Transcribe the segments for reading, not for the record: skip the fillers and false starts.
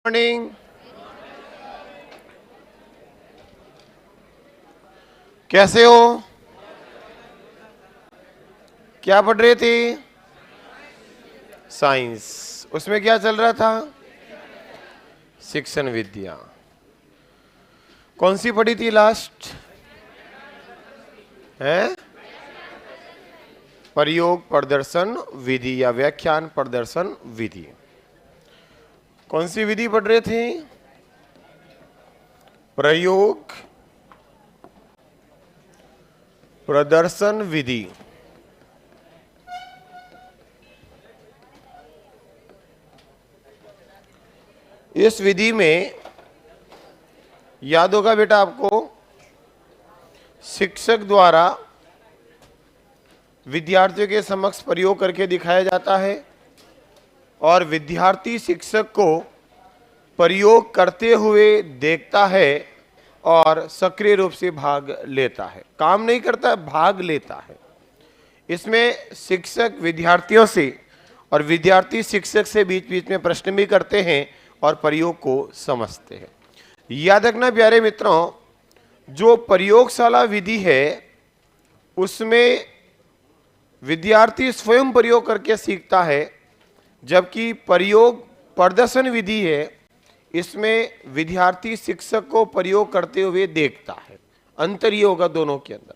Morning. कैसे हो? क्या पढ़ रहे थे? साइंस। उसमें क्या चल रहा था? शिक्षण विद्या। कौन सी पढ़ी थी लास्ट? है प्रयोग प्रदर्शन विधि या व्याख्यान प्रदर्शन विधि। कौन सी विधि पढ़ रहे थे? प्रयोग प्रदर्शन विधि। इस विधि में याद होगा बेटा आपको, शिक्षक द्वारा विद्यार्थियों के समक्ष प्रयोग करके दिखाया जाता है और विद्यार्थी शिक्षक को प्रयोग करते हुए देखता है और सक्रिय रूप से भाग लेता है। काम नहीं करता, भाग लेता है। इसमें शिक्षक विद्यार्थियों से और विद्यार्थी शिक्षक से बीच बीच में प्रश्न भी करते हैं और प्रयोग को समझते हैं। याद रखना प्यारे मित्रों, जो प्रयोगशाला विधि है उसमें विद्यार्थी स्वयं प्रयोग करके सीखता है, जबकि प्रयोग प्रदर्शन विधि है इसमें विद्यार्थी शिक्षक को प्रयोग करते हुए देखता है। अंतर ये होगा दोनों के अंदर,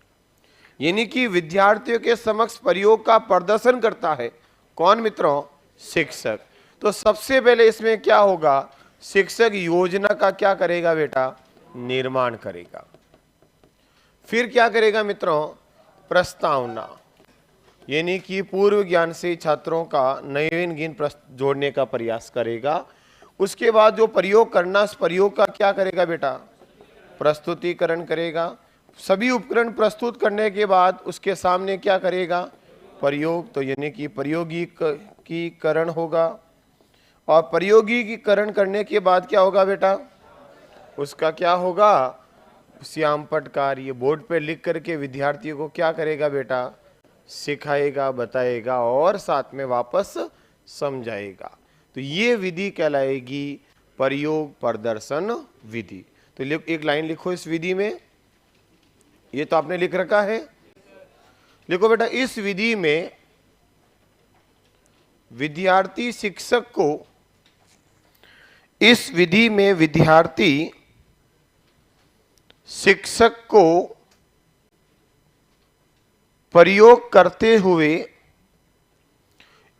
यानी कि विद्यार्थियों के समक्ष प्रयोग का प्रदर्शन करता है कौन मित्रों? शिक्षक। तो सबसे पहले इसमें क्या होगा? शिक्षक योजना का क्या करेगा बेटा? निर्माण करेगा। फिर क्या करेगा मित्रों? प्रस्तावना, यानी कि पूर्व ज्ञान से छात्रों का नवीन ज्ञान जोड़ने का प्रयास करेगा। उसके बाद जो प्रयोग करना, उस प्रयोग का क्या करेगा बेटा? प्रस्तुतिकरण करेगा। सभी उपकरण प्रस्तुत करने के बाद उसके सामने क्या करेगा? प्रयोग, तो यानी कि प्रयोगीकरण होगा। और प्रयोगीकरण करने के बाद क्या होगा बेटा? उसका क्या होगा? श्याम पटकार ये बोर्ड पे लिख करके विद्यार्थियों को क्या करेगा बेटा? सिखाएगा, बताएगा और साथ में वापस समझाएगा। तो ये विधि कहलाएगी प्रयोग प्रदर्शन विधि। तो एक लाइन लिखो इस विधि में, ये तो आपने लिख रखा है। लिखो बेटा, इस विधि में विद्यार्थी शिक्षक को, इस विधि में विद्यार्थी शिक्षक को प्रयोग करते हुए,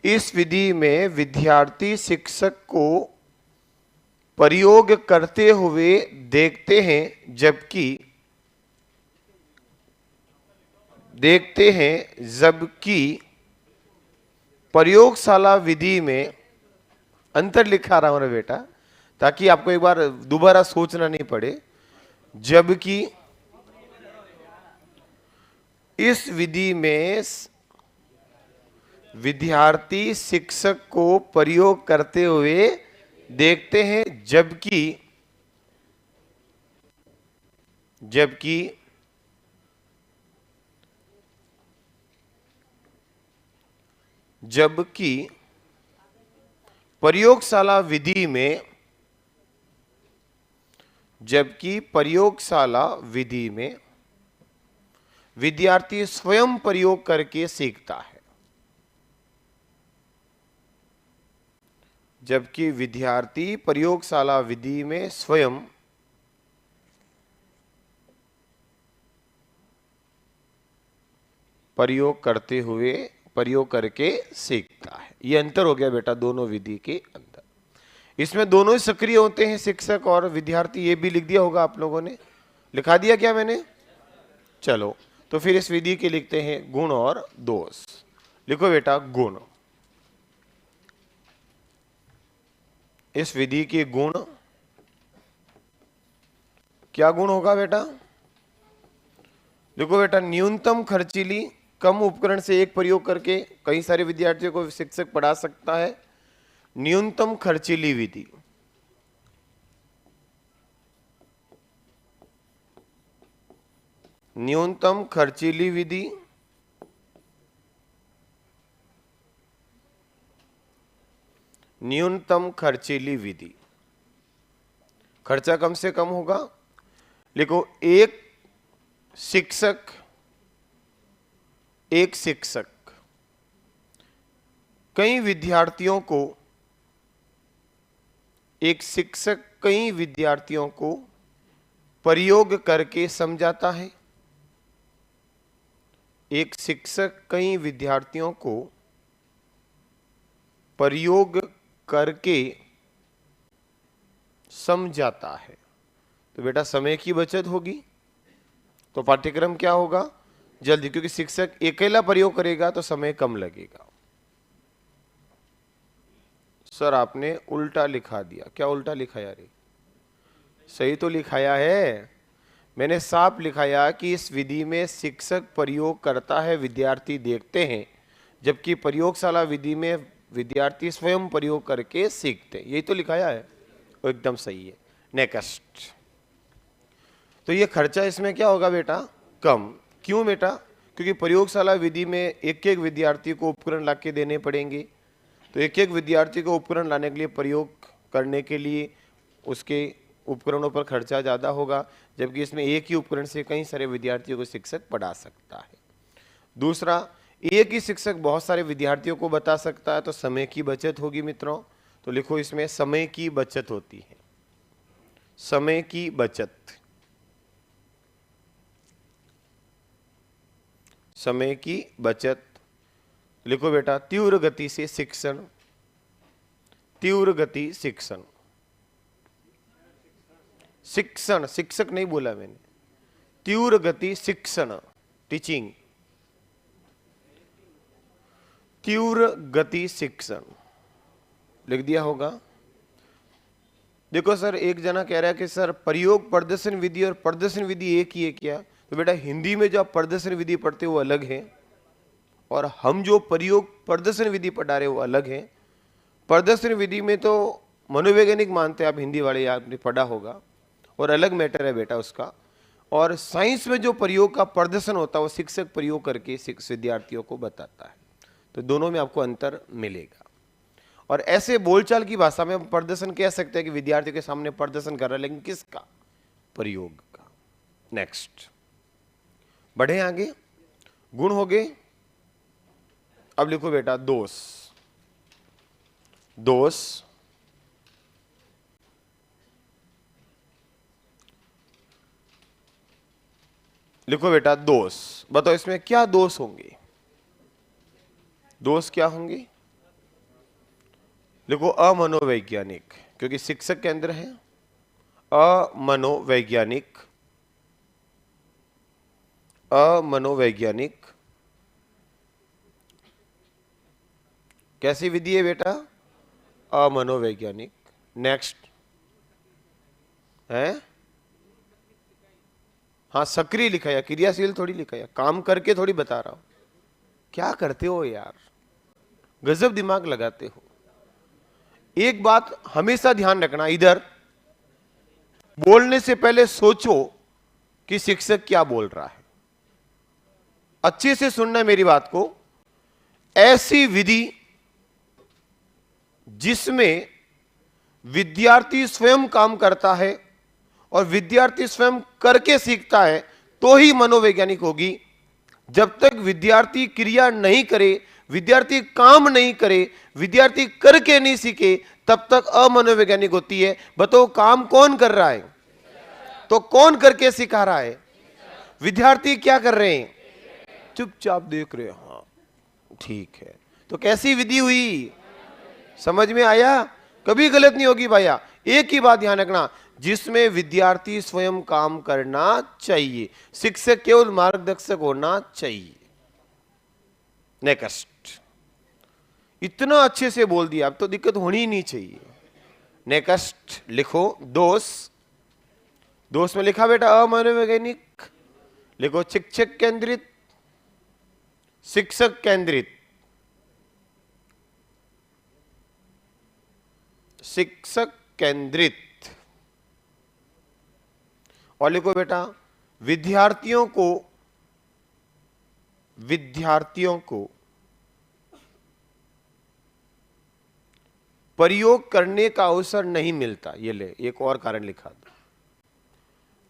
इस विधि में विद्यार्थी शिक्षक को प्रयोग करते हुए देखते हैं, जबकि प्रयोगशाला विधि में, अंतर लिखा रहा हूं ना बेटा ताकि आपको एक बार दोबारा सोचना नहीं पड़े। जबकि इस विधि में विद्यार्थी शिक्षक को प्रयोग करते हुए देखते हैं, जबकि प्रयोगशाला विधि में विद्यार्थी स्वयं प्रयोग करके सीखता है। जबकि विद्यार्थी प्रयोगशाला विधि में स्वयं प्रयोग करके सीखता है। यह अंतर हो गया बेटा दोनों विधि के अंदर। इसमें दोनों ही सक्रिय होते हैं, शिक्षक और विद्यार्थी। ये भी लिख दिया होगा आप लोगों ने, लिखा दिया क्या मैंने? चलो तो फिर इस विधि के लिखते हैं गुण और दोष। लिखो बेटा गुण। इस विधि के गुण, क्या गुण होगा बेटा? देखो बेटा, न्यूनतम खर्चीली, कम उपकरण से एक प्रयोग करके कई सारे विद्यार्थियों को शिक्षक पढ़ा सकता है। न्यूनतम खर्चीली विधि। न्यूनतम खर्चीली विधि, न्यूनतम खर्चीली विधि। खर्चा कम से कम होगा। लिखो एक शिक्षक कई विद्यार्थियों को, एक शिक्षक कई विद्यार्थियों को प्रयोग करके समझाता है। एक शिक्षक कई विद्यार्थियों को प्रयोग करके समझाता है। तो बेटा समय की बचत होगी। तो पाठ्यक्रम क्या होगा? जल्दी, क्योंकि शिक्षक अकेला प्रयोग करेगा तो समय कम लगेगा। सर आपने उल्टा लिखा दिया। क्या उल्टा लिखाया रे? सही तो लिखाया है। मैंने साफ लिखाया कि इस विधि में शिक्षक प्रयोग करता है, विद्यार्थी देखते हैं, जबकि प्रयोगशाला विधि में विद्यार्थी स्वयं प्रयोग करके सीखते हैं। यही तो लिखाया है, वो एकदम सही है। नेक्स्ट। तो ये खर्चा इसमें क्या होगा बेटा? कम। क्यों बेटा? क्योंकि प्रयोगशाला विधि में एक एक विद्यार्थी को उपकरण लाके देने पड़ेंगे। तो एक एक विद्यार्थी को उपकरण लाने के लिए, प्रयोग करने के लिए उसके उपकरणों पर खर्चा ज़्यादा होगा, जबकि इसमें एक ही उपकरण से कई सारे विद्यार्थियों को शिक्षक पढ़ा सकता है। दूसरा, एक ही शिक्षक बहुत सारे विद्यार्थियों को बता सकता है, तो समय की बचत होगी मित्रों। तो लिखो इसमें समय की बचत होती है। समय की बचत, समय की बचत। लिखो बेटा तीव्र गति से शिक्षण, तीव्र गति शिक्षण। शिक्षण, शिक्षक नहीं बोला मैंने, तीव्र गति शिक्षण, टीचिंग, तीव्र गति शिक्षण लिख दिया होगा। देखो सर, एक जना कह रहा है कि सर प्रयोग प्रदर्शन विधि और प्रदर्शन विधि एक ही है क्या? तो बेटा हिंदी में जो आप प्रदर्शन विधि पढ़ते हो वो अलग है, और हम जो प्रयोग प्रदर्शन विधि पढ़ा रहे वो अलग है। प्रदर्शन विधि में तो मनोवैज्ञानिक मानते हैं आप, हिंदी वाले आपने पढ़ा होगा, और अलग मैटर है बेटा उसका। और साइंस में जो प्रयोग का प्रदर्शन होता है वो शिक्षक प्रयोग करके विद्यार्थियों को बताता है। तो दोनों में आपको अंतर मिलेगा। और ऐसे बोलचाल की भाषा में हम प्रदर्शन कह सकते हैं कि विद्यार्थियों के सामने प्रदर्शन कर रहा है, लेकिन किसका? प्रयोग का। नेक्स्ट, बढ़े आगे। गुण हो गए। अब लिखो बेटा दोष। दोष, लिखो बेटा दोष। बताओ इसमें क्या दोष होंगे? दोष क्या होंगे? लिखो अमनोवैज्ञानिक, क्योंकि शिक्षक केंद्र है। अमनोवैज्ञानिक, अमनोवैज्ञानिक। कैसी विधि है बेटा? अमनोवैज्ञानिक। नेक्स्ट है, हाँ सक्रिय लिखा है, क्रियाशील थोड़ी लिखा है, काम करके थोड़ी बता रहा हूं। क्या करते हो यार, गजब दिमाग लगाते हो। एक बात हमेशा ध्यान रखना, इधर बोलने से पहले सोचो कि शिक्षक क्या बोल रहा है। अच्छे से सुनना मेरी बात को। ऐसी विधि जिसमें विद्यार्थी स्वयं काम करता है और विद्यार्थी स्वयं करके सीखता है, तो ही मनोवैज्ञानिक होगी। जब तक विद्यार्थी क्रिया नहीं करे, विद्यार्थी काम नहीं करे, विद्यार्थी करके नहीं सीखे, तब तक अमनोवैज्ञानिक होती है। बताओ काम कौन कर रहा है? तो कौन करके सिखा रहा है? विद्यार्थी क्या कर रहे हैं? चुपचाप देख रहे हैं। हाँ ठीक है। तो कैसी विधि हुई? समझ में आया? कभी गलत नहीं होगी भैया। एक ही बात ध्यान रखना, जिसमें विद्यार्थी स्वयं काम करना चाहिए, शिक्षक केवल मार्गदर्शक होना चाहिए। नेक्स्ट, इतना अच्छे से बोल दिया, अब तो दिक्कत होनी ही नहीं चाहिए। नेक्स्ट लिखो दोष। दोष में लिखा बेटा अमनोवैज्ञानिक। लिखो शिक्षक केंद्रित, शिक्षक केंद्रित, शिक्षक केंद्रित। और लिखो बेटा विद्यार्थियों को प्रयोग करने का अवसर नहीं मिलता। ये ले एक और कारण लिखा था,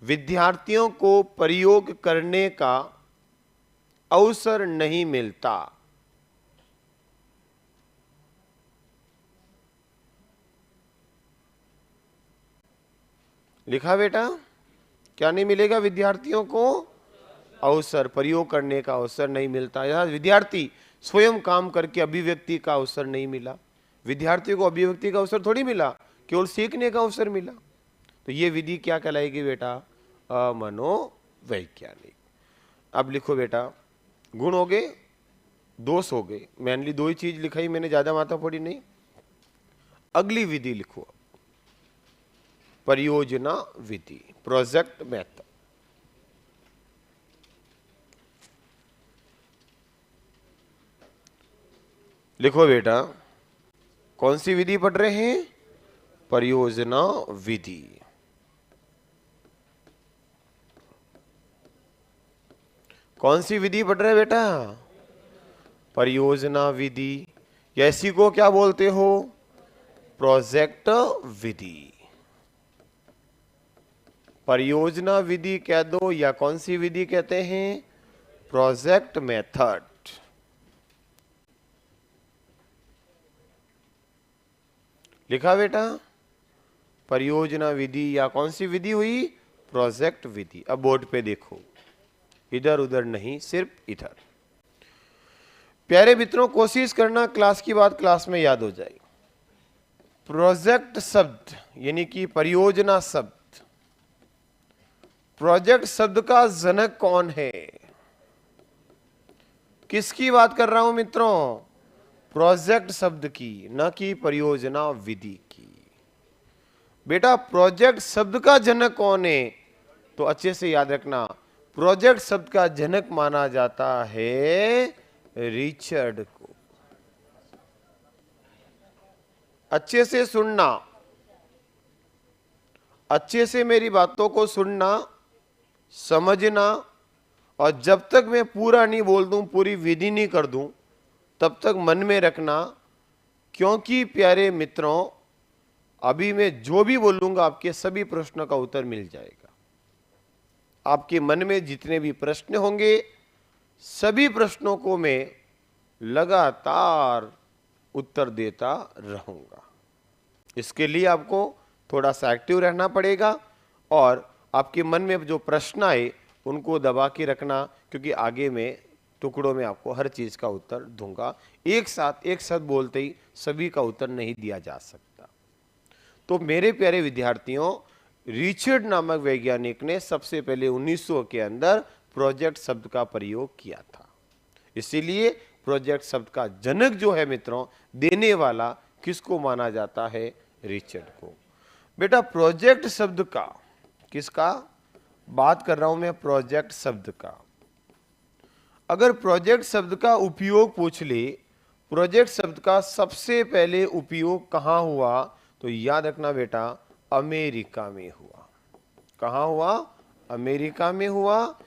विद्यार्थियों को प्रयोग करने का अवसर नहीं मिलता। लिखा बेटा, क्या नहीं मिलेगा? विद्यार्थियों को अवसर, प्रयोग करने का अवसर नहीं मिलता। यहां विद्यार्थी स्वयं काम करके अभिव्यक्ति का अवसर नहीं मिला। विद्यार्थी को अभिव्यक्ति का अवसर थोड़ी मिला, केवल सीखने का अवसर मिला। तो ये विधि क्या कहलाएगी बेटा? अमनोवैज्ञानिक। अब लिखो बेटा, गुण हो गए, दोष हो गए, मेनली दो ही चीज लिखाई मैंने, ज्यादा माथाफोड़ी नहीं। अगली विधि लिखो, परियोजना विधि, प्रोजेक्ट मेथड। लिखो बेटा, कौन सी विधि पढ़ रहे हैं? परियोजना विधि। कौन सी विधि पढ़ रहे हैं बेटा? परियोजना विधि, या इसी को क्या बोलते हो? प्रोजेक्ट विधि। परियोजना विधि कह दो या कौन सी विधि कहते हैं? Project method. लिखा बेटा, परियोजना विधि या कौन सी विधि हुई? प्रोजेक्ट विधि। अब बोर्ड पे देखो, इधर उधर नहीं, सिर्फ इधर। प्यारे मित्रों, कोशिश करना क्लास की बात क्लास में याद हो जाए। प्रोजेक्ट शब्द यानी कि परियोजना शब्द, प्रोजेक्ट शब्द का जनक कौन है? किसकी बात कर रहा हूं मित्रों? प्रोजेक्ट शब्द की, न कि परियोजना विधि की। बेटा प्रोजेक्ट शब्द का जनक कौन है? तो अच्छे से याद रखना, प्रोजेक्ट शब्द का जनक माना जाता है रिचर्ड को। अच्छे से सुनना, अच्छे से मेरी बातों को सुनना, समझना, और जब तक मैं पूरा नहीं बोल दूं, पूरी विधि नहीं कर दूं, तब तक मन में रखना। क्योंकि प्यारे मित्रों, अभी मैं जो भी बोलूंगा आपके सभी प्रश्नों का उत्तर मिल जाएगा। आपके मन में जितने भी प्रश्न होंगे, सभी प्रश्नों को मैं लगातार उत्तर देता रहूंगा। इसके लिए आपको थोड़ा सा एक्टिव रहना पड़ेगा, और आपके मन में जो प्रश्न आए उनको दबा के रखना, क्योंकि आगे मैं टुकड़ों में आपको हर चीज का उत्तर दूंगा। एक साथ एक शब्द बोलते ही सभी का उत्तर नहीं दिया जा सकता। तो मेरे प्यारे विद्यार्थियों, रिचर्ड नामक वैज्ञानिक ने सबसे पहले 1900 के अंदर प्रोजेक्ट शब्द का प्रयोग किया था। इसीलिए प्रोजेक्ट शब्द का जनक जो है मित्रों, देने वाला किसको माना जाता है? रिचर्ड को। बेटा प्रोजेक्ट शब्द का, किसका बात कर रहा हूं मैं? प्रोजेक्ट शब्द का। अगर प्रोजेक्ट शब्द का उपयोग पूछ ले, प्रोजेक्ट शब्द का सबसे पहले उपयोग कहां हुआ? तो याद रखना बेटा, अमेरिका में हुआ। कहां हुआ? अमेरिका में हुआ।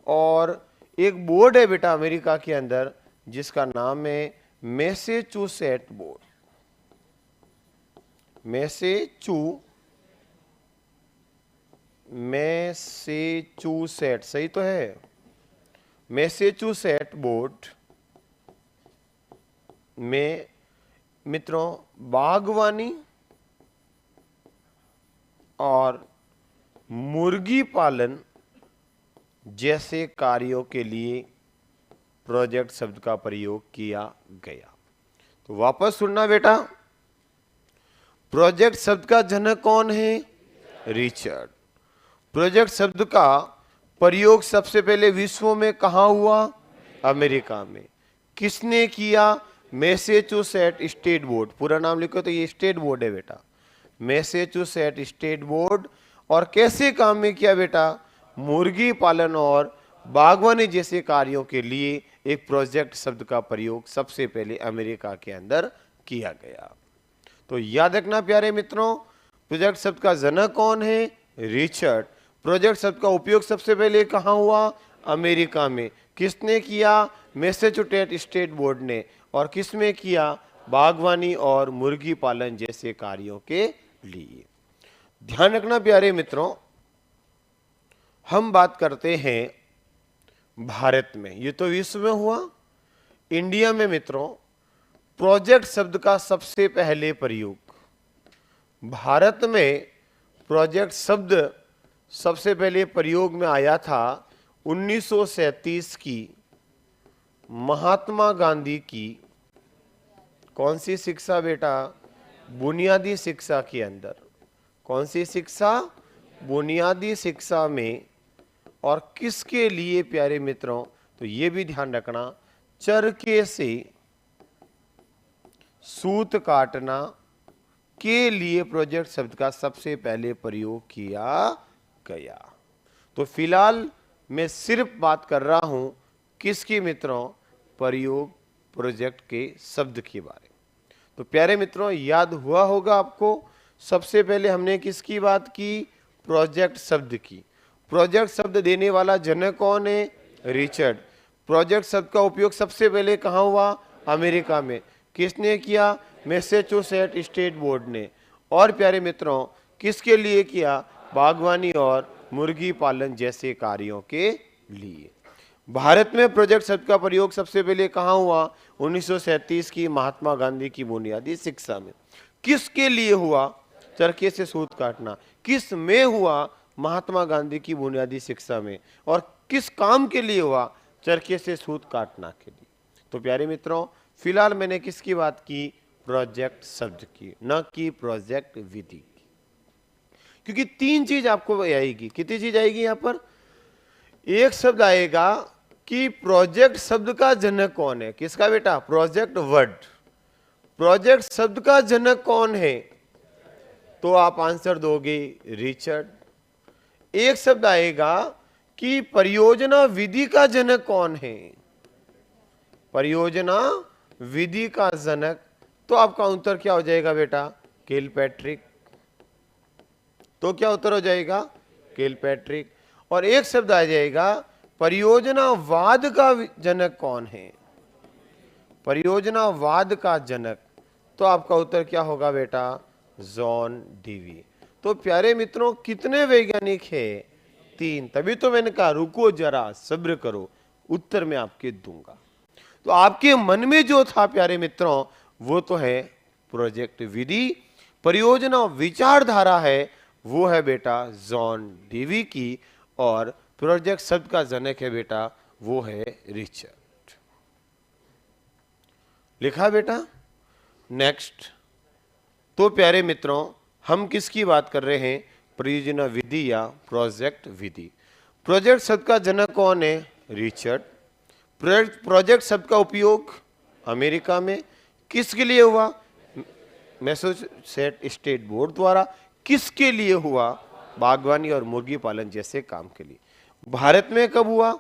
और एक बोर्ड है बेटा अमेरिका के अंदर जिसका नाम है मैसेचुसेट्स बोर्ड। मैसेचुसेट्स, सही तो है? मैसेचुसेट्स बोर्ड में मित्रों बागवानी और मुर्गी पालन जैसे कार्यों के लिए प्रोजेक्ट शब्द का प्रयोग किया गया। तो वापस सुनना बेटा, प्रोजेक्ट शब्द का जनक कौन है? रिचर्ड। प्रोजेक्ट शब्द का प्रयोग सबसे पहले विश्व में कहां हुआ? अमेरिका में। किसने किया? Massachusetts state board. पूरा नाम लिखो तो ये स्टेट बोर्ड है बेटा, मैसेचुसेट्स स्टेट बोर्ड। और कैसे काम में किया बेटा? मुर्गी पालन और बागवानी जैसे कार्यों के लिए एक प्रोजेक्ट शब्द का प्रयोग सबसे पहले अमेरिका के अंदर किया गया। तो याद रखना प्यारे मित्रों, प्रोजेक्ट शब्द का जनक कौन है? रिचर्ड। प्रोजेक्ट शब्द का उपयोग सबसे पहले कहां हुआ? अमेरिका में। किसने किया? मैसेचुसेट्स स्टेट बोर्ड ने। और किस में किया? बागवानी और मुर्गी पालन जैसे कार्यों के लिए। ध्यान रखना प्यारे मित्रों, हम बात करते हैं भारत में, ये तो विश्व में हुआ। इंडिया में मित्रों प्रोजेक्ट शब्द का सबसे पहले प्रयोग, भारत में प्रोजेक्ट शब्द सबसे पहले प्रयोग में आया था 1937 की महात्मा गांधी की कौन सी शिक्षा बेटा, बुनियादी शिक्षा के अंदर। कौन सी शिक्षा, बुनियादी शिक्षा में। और किसके लिए प्यारे मित्रों, तो ये भी ध्यान रखना, चरखे से सूत काटना के लिए प्रोजेक्ट शब्द का सबसे पहले प्रयोग किया गया। तो फिलहाल मैं सिर्फ बात कर रहा हूं किसकी मित्रों, प्रयोग प्रोजेक्ट के शब्द के बारे में। तो प्यारे मित्रों याद हुआ होगा आपको, सबसे पहले हमने किसकी बात की, प्रोजेक्ट शब्द की। प्रोजेक्ट शब्द देने वाला जनक कौन है, रिचर्ड। प्रोजेक्ट शब्द का उपयोग सबसे पहले कहां हुआ, अमेरिका में। किसने किया, मैसेच्यूसेट्स स्टेट बोर्ड ने। और प्यारे मित्रों किसके लिए किया, बागवानी और मुर्गी पालन जैसे कार्यों के लिए। भारत में प्रोजेक्ट शब्द का प्रयोग सबसे पहले कहां हुआ, 1937 की महात्मा गांधी की बुनियादी शिक्षा में। किसके लिए हुआ, चरखे से सूत काटना। किस में हुआ, महात्मा गांधी की बुनियादी शिक्षा में। और किस काम के लिए हुआ, चरखे से सूत काटना के लिए। तो प्यारे मित्रों फिलहाल मैंने किसकी बात की, प्रोजेक्ट शब्द की, न कि प्रोजेक्ट विधि की। क्योंकि तीन चीज आपको आएगी, कितनी चीज आएगी यहां पर, एक शब्द आएगा कि प्रोजेक्ट शब्द का जनक कौन है। किसका बेटा, प्रोजेक्ट वर्ड। प्रोजेक्ट शब्द का जनक कौन है, तो आप आंसर दोगे रिचर्ड। एक शब्द आएगा कि परियोजना विधि का जनक कौन है, परियोजना विधि का जनक, तो आपका उत्तर क्या हो जाएगा बेटा, किलपैट्रिक। तो क्या उत्तर हो जाएगा, किलपैट्रिक। और एक शब्द आ जाएगा परियोजनावाद का जनक कौन है, परियोजनावाद का जनक, तो आपका उत्तर क्या होगा बेटा, जॉन डीवी। तो प्यारे मित्रों कितने वैज्ञानिक हैं, तीन। तभी तो मैंने कहा रुको जरा सब्र करो, उत्तर मैं आपके दूंगा। तो आपके मन में जो था प्यारे मित्रों वो तो है प्रोजेक्ट विधि, परियोजना विचारधारा है वो है बेटा जॉन डीवी की, और प्रोजेक्ट शब्द का जनक है बेटा वो है रिचर्ड। लिखा बेटा। नेक्स्ट, तो प्यारे मित्रों हम किसकी बात कर रहे हैं, परियोजना विधि या प्रोजेक्ट विधि। प्रोजेक्ट शब्द का जनक कौन है, रिचर्ड। प्रोजेक्ट शब्द का उपयोग अमेरिका में किसके लिए हुआ, मैसेच्यूसेट्स स्टेट बोर्ड द्वारा। किसके लिए हुआ, बागवानी और मुर्गी पालन जैसे काम के लिए। भारत में कब हुआ,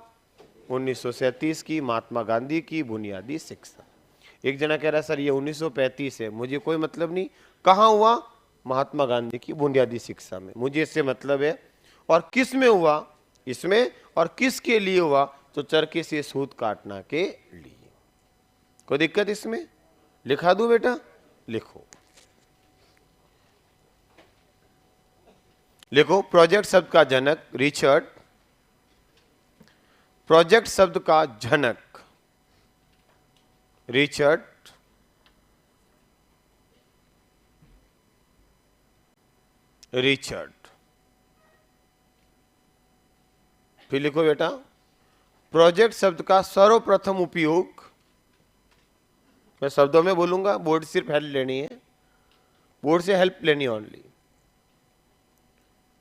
1937 की महात्मा गांधी की बुनियादी शिक्षा। एक जना कह रहा सर ये 1935 है, मुझे कोई मतलब नहीं, कहाँ हुआ, महात्मा गांधी की बुनियादी शिक्षा में, मुझे इससे मतलब है। और किस में हुआ, इसमें। और किसके लिए हुआ, तो चरखे से सूत काटना के लिए। कोई दिक्कत इसमें, लिखा दूं बेटा, लिखो लिखो। प्रोजेक्ट शब्द का जनक रिचर्ड, प्रोजेक्ट शब्द का जनक रिचर्ड, रिचर्ड। फिर लिखो बेटा, प्रोजेक्ट शब्द का सर्वप्रथम उपयोग, मैं शब्दों में बोलूंगा, बोर्ड सिर्फ हेल्प लेनी है, बोर्ड से हेल्प लेनी ओनली।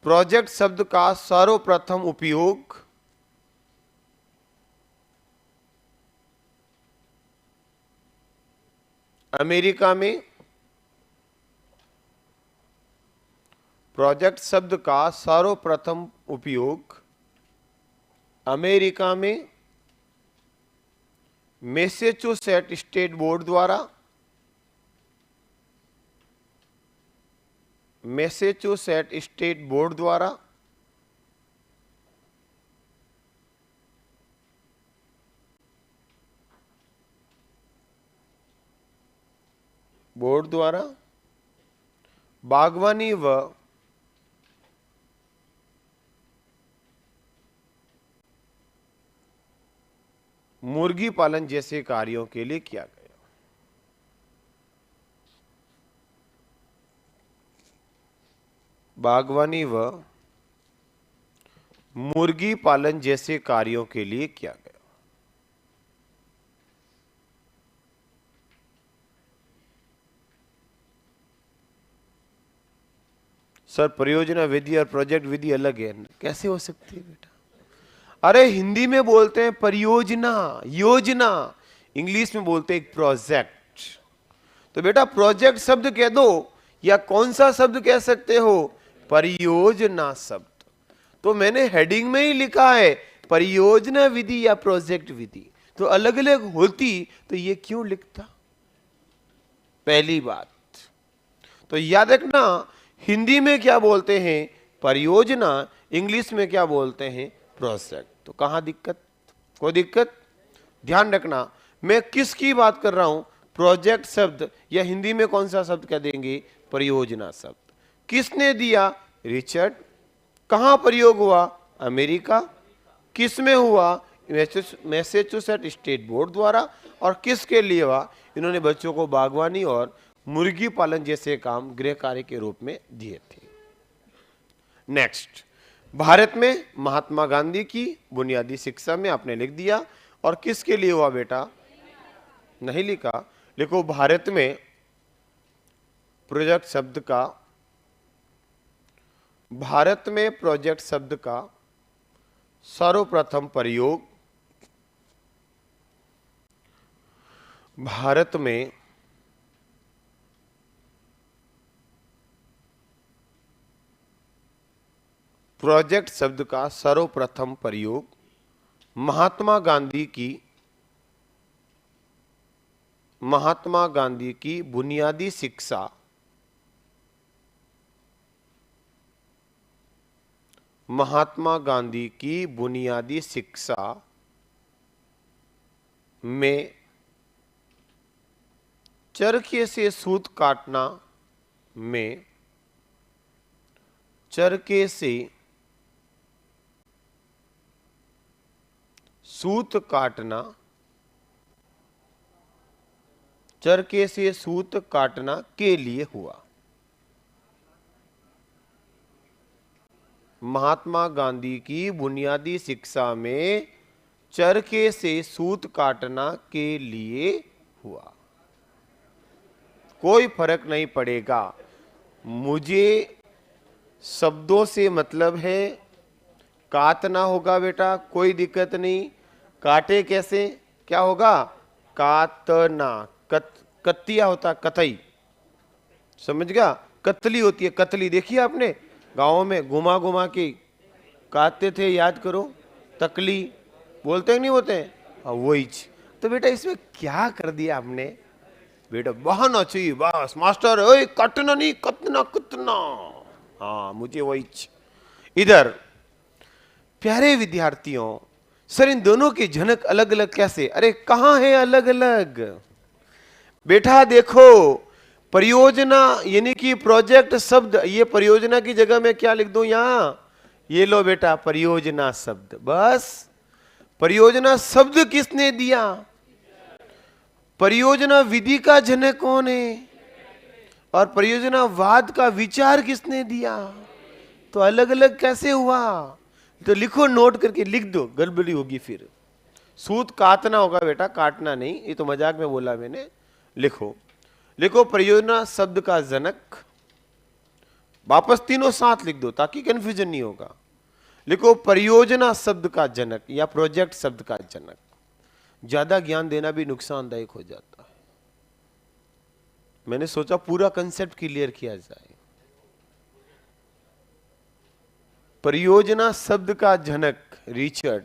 प्रोजेक्ट शब्द का सर्वप्रथम उपयोग अमेरिका में। प्रोजेक्ट शब्द का सर्वप्रथम उपयोग अमेरिका में मैसेच्यूसेट्स स्टेट बोर्ड द्वारा, मैसेच्यूसेट्स स्टेट बोर्ड द्वारा। बोर्ड द्वारा बागवानी व मुर्गी पालन जैसे कार्यों के लिए किया गया। बागवानी व मुर्गी पालन जैसे कार्यों के लिए किया गया। सर परियोजना विधि और प्रोजेक्ट विधि अलग है, कैसे हो सकती है बेटा? अरे हिंदी में बोलते हैं परियोजना, योजना, इंग्लिश में बोलते हैं एक प्रोजेक्ट। तो बेटा प्रोजेक्ट शब्द कह दो या कौन सा शब्द कह सकते हो? परियोजना शब्द। तो मैंने हेडिंग में ही लिखा है परियोजना विधि या प्रोजेक्ट विधि, तो अलग अलग होती तो ये क्यों लिखता? पहली बात तो याद रखना, हिंदी में क्या बोलते हैं? परियोजना, इंग्लिश में क्या बोलते हैं? प्रोजेक्ट। तो कहां दिक्कत? कोई दिक्कत? ध्यान रखना मैं किसकी बात कर रहा हूं, प्रोजेक्ट शब्द या हिंदी में कौन सा शब्द कह देंगे? परियोजना शब्द। किसने दिया? रिचर्ड। कहां प्रयोग हुआ? अमेरिका। किस में हुआ? मैसेच्यूसेट्स स्टेट बोर्ड द्वारा। और किसके लिए हुआ? इन्होंने बच्चों को बागवानी और मुर्गी पालन जैसे काम गृह कार्य के रूप में दिए थे। नेक्स्ट, भारत में महात्मा गांधी की बुनियादी शिक्षा में आपने लिख दिया। और किसके लिए हुआ बेटा? नहीं लिखा, लिखो भारत में प्रोजेक्ट शब्द का, भारत में प्रोजेक्ट शब्द का सर्वप्रथम प्रयोग भारत में प्रोजेक्ट शब्द का सर्वप्रथम प्रयोग महात्मा गांधी की बुनियादी शिक्षा में चरखे से सूत काटना चरखे से सूत काटना के लिए हुआ। महात्मा गांधी की बुनियादी शिक्षा में चरखे से सूत काटना के लिए हुआ। कोई फर्क नहीं पड़ेगा, मुझे शब्दों से मतलब है। काटना होगा बेटा, कोई दिक्कत नहीं। काटे कैसे? क्या होगा? काटना। कत्तिया होता कतई, समझ गया? कतली होती है, कतली देखी आपने गाँव में घुमा घुमा के काटते थे, याद करो। तकली बोलते नहीं होते हैं? हाँ वही। तो बेटा इसमें क्या कर दिया आपने? बेटा बहाना चाहिए बस, मास्टर ओए कटना नहीं, कतना कतना। हाँ मुझे वही। इधर प्यारे विद्यार्थियों, सर इन दोनों की झलक अलग अलग कैसे? अरे कहां है अलग अलग? बेटा देखो, परियोजना यानी कि प्रोजेक्ट शब्द, ये परियोजना की जगह में क्या लिख दूं यहां? ये लो बेटा परियोजना शब्द। बस परियोजना शब्द किसने दिया? परियोजना विधि का जनक कौन है? और परियोजनावाद का विचार किसने दिया? तो अलग अलग कैसे हुआ? तो लिखो, नोट करके लिख दो, गड़बड़ी होगी फिर। सूत काटना होगा बेटा, काटना नहीं, ये तो मजाक में बोला मैंने। लिखो लिखो परियोजना शब्द का जनक, वापस तीनों साथ लिख दो ताकि कंफ्यूजन नहीं होगा। लिखो परियोजना शब्द का जनक या प्रोजेक्ट शब्द का जनक। ज्यादा ज्ञान देना भी नुकसानदायक हो जाता है, मैंने सोचा पूरा कंसेप्ट क्लियर किया जाए। परियोजना शब्द का जनक रिचर्ड,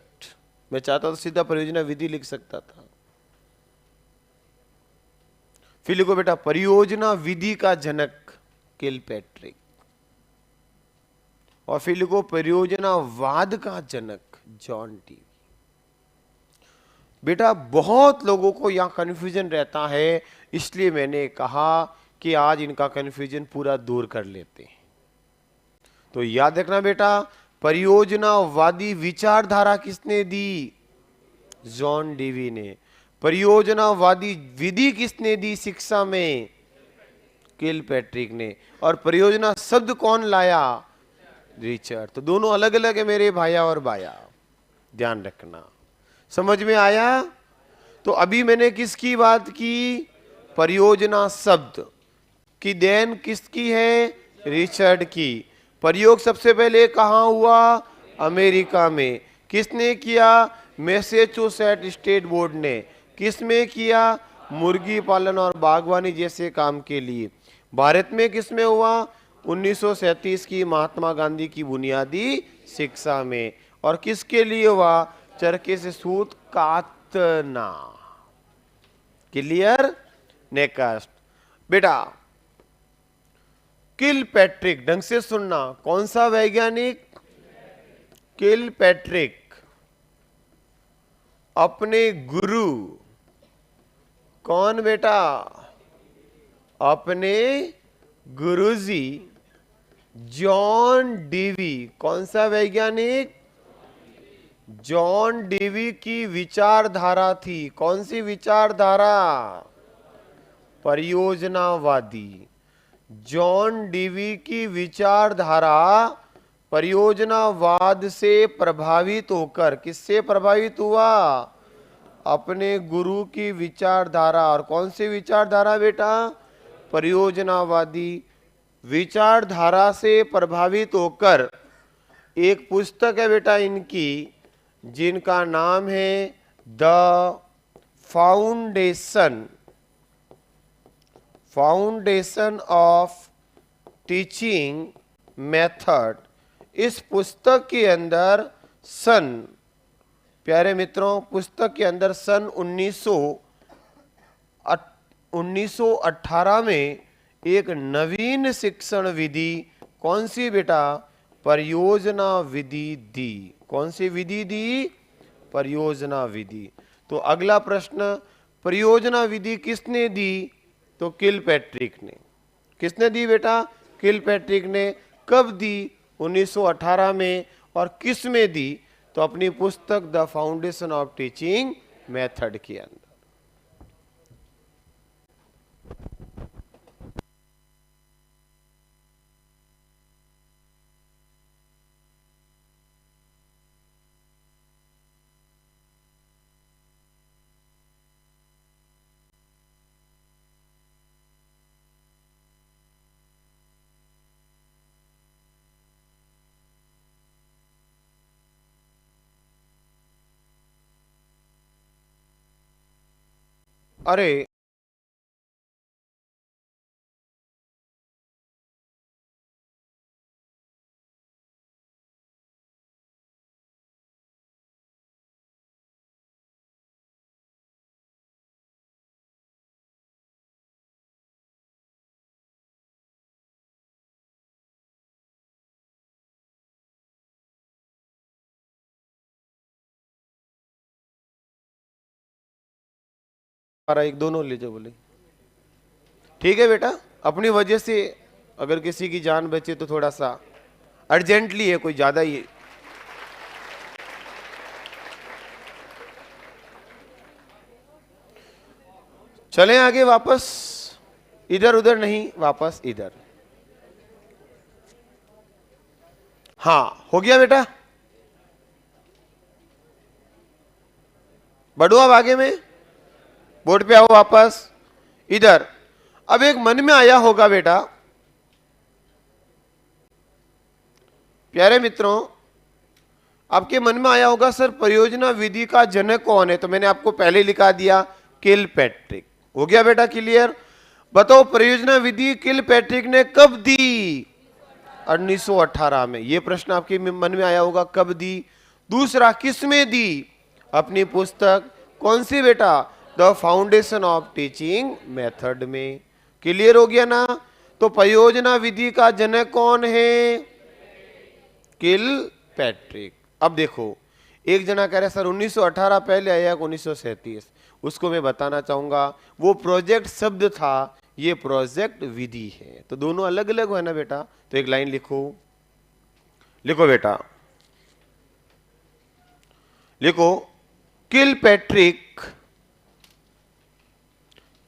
मैं चाहता तो सीधा परियोजना विधि लिख सकता था। फिर लिखो बेटा परियोजना विधि का जनक किलपैट्रिक, और फिर लिखो परियोजनावाद का जनक जॉन टी। बेटा बहुत लोगों को यहां कंफ्यूजन रहता है, इसलिए मैंने कहा कि आज इनका कन्फ्यूजन पूरा दूर कर लेते हैं। तो याद रखना बेटा, परियोजनावादी विचारधारा किसने दी? जॉन डेवी ने। परियोजनावादी विधि किसने दी शिक्षा में? किलपैट्रिक ने। और परियोजना शब्द कौन लाया? रिचर्ड। तो दोनों अलग अलग है मेरे भाइया और बाया, ध्यान रखना। समझ में आया? तो अभी मैंने किसकी बात की? परियोजना शब्द की देन किसकी है? रिचर्ड की। प्रयोग सबसे पहले कहां हुआ? अमेरिका में। किसने किया? मैसेच्यूसेट्स स्टेट बोर्ड ने। किसमें किया? मुर्गी पालन और बागवानी जैसे काम के लिए। भारत में किसमें हुआ? 1937 की महात्मा गांधी की बुनियादी शिक्षा में। और किसके लिए हुआ? चरखे से सूत काटना। क्लियर? नेक्स्ट बेटा, किलपैट्रिक, ढंग से सुनना, कौन सा वैज्ञानिक? किलपैट्रिक अपने गुरु, कौन बेटा? अपने गुरुजी जॉन डेवी। कौन सा वैज्ञानिक? जॉन डेवी की विचारधारा थी। कौन सी विचारधारा? परियोजनावादी। जॉन डेवी की विचारधारा परियोजनावाद से प्रभावित होकर, किससे प्रभावित हुआ? अपने गुरु की विचारधारा। और कौन सी विचारधारा बेटा? परियोजनावादी विचारधारा से प्रभावित होकर एक पुस्तक है बेटा इनकी, जिनका नाम है the foundation of teaching method. इस पुस्तक के अंदर प्यारे मित्रों, पुस्तक के अंदर सन 1918 में एक नवीन शिक्षण विधि, कौन सी बेटा? परियोजना विधि दी। कौन सी विधि दी? परियोजना विधि। तो अगला प्रश्न, परियोजना विधि किसने दी? तो किलपैट्रिक ने। किसने दी बेटा? किलपैट्रिक ने। कब दी? 1918 में। और किस में दी? तो अपनी पुस्तक the foundation of teaching method के अंदर। अरे एक दोनों ले जाओ बोले। ठीक है बेटा, अपनी वजह से अगर किसी की जान बचे तो थोड़ा सा अर्जेंटली है, कोई ज्यादा ही। चलें आगे, वापस इधर उधर नहीं, वापस इधर। हाँ, हो गया बेटा? बढ़ो अब आगे में, बोर्ड पे आओ वापस इधर। अब एक मन में आया होगा बेटा, प्यारे मित्रों, आपके मन में आया होगा सर परियोजना विधि का जनक कौन है? तो मैंने आपको पहले लिखा दिया किलपैट्रिक। हो गया बेटा क्लियर? बताओ परियोजना विधि किलपैट्रिक ने कब दी? 1918 में। यह प्रश्न आपके मन में आया होगा, कब दी? दूसरा, किस में दी? अपनी पुस्तक कौन सी बेटा? The foundation of teaching method में। क्लियर हो गया ना? तो परियोजना विधि का जनक कौन है? किलपैट्रिक। अब देखो, एक जना कह रहा है सर 1918 पहले आया 1937, उसको मैं बताना चाहूंगा वो प्रोजेक्ट शब्द था ये प्रोजेक्ट विधि है। तो दोनों अलग अलग है ना बेटा। तो एक लाइन लिखो, लिखो बेटा, लिखो किलपैट्रिक,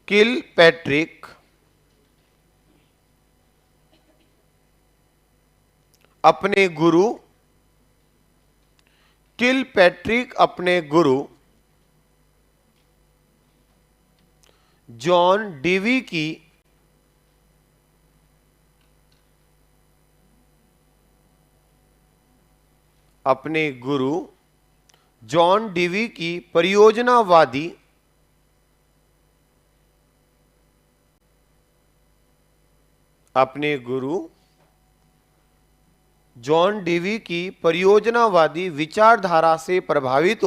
किलपैट्रिक अपने गुरु, किलपैट्रिक अपने गुरु जॉन डीवी की अपने गुरु जॉन डीवी की परियोजनावादी अपने गुरु जॉन डीवी की परियोजनावादी विचारधारा से प्रभावित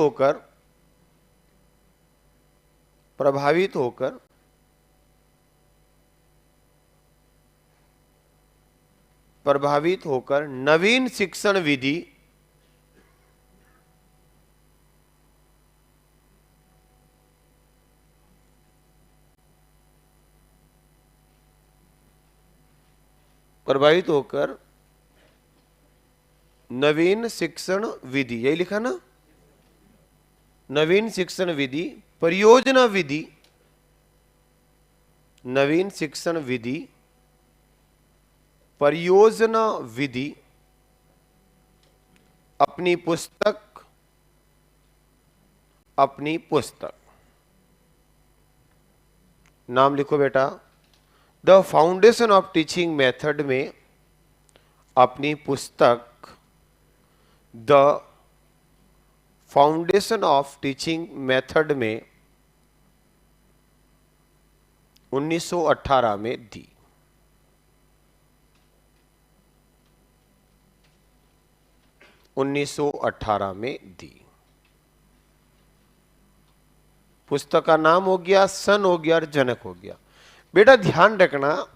होकर नवीन शिक्षण विधि नवीन शिक्षण विधि, यही लिखा ना, नवीन शिक्षण विधि, परियोजना विधि, नवीन शिक्षण विधि, परियोजना विधि अपनी पुस्तक नाम लिखो बेटा, the foundation of teaching method में अपनी पुस्तक the foundation of teaching method में 1918 में दी। पुस्तक का नाम हो गया, सन हो गया और जनक हो गया। बेटा ध्यान रखना,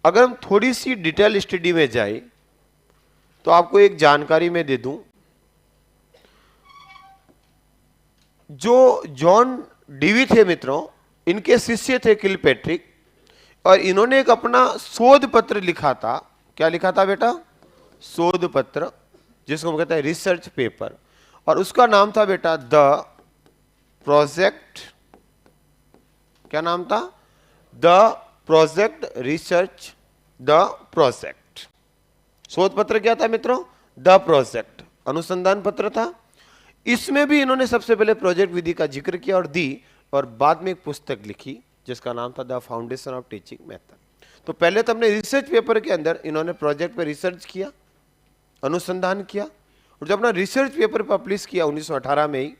अगर हम थोड़ी सी डिटेल स्टडी में जाए तो आपको एक जानकारी मैं दे दूं, जो जॉन डीवी थे मित्रों, इनके शिष्य थे किलपैट्रिक, और इन्होंने एक अपना शोध पत्र लिखा था। क्या लिखा था बेटा? शोध पत्र, जिसको हम कहते हैं रिसर्च पेपर, और उसका नाम था बेटा द प्रोजेक्ट। क्या नाम था? The project research, the project. शोध पत्र क्या था मित्रों? द प्रोजेक्ट, अनुसंधान पत्र था। इसमें भी इन्होंने सबसे पहले प्रोजेक्ट विधि का जिक्र किया और दी, और बाद में एक पुस्तक लिखी जिसका नाम था the foundation of teaching method. तो पहले तो अपने रिसर्च पेपर के अंदर इन्होंने प्रोजेक्ट पे रिसर्च किया, अनुसंधान किया, और जब अपना रिसर्च पेपर पब्लिश किया 1918 में ही,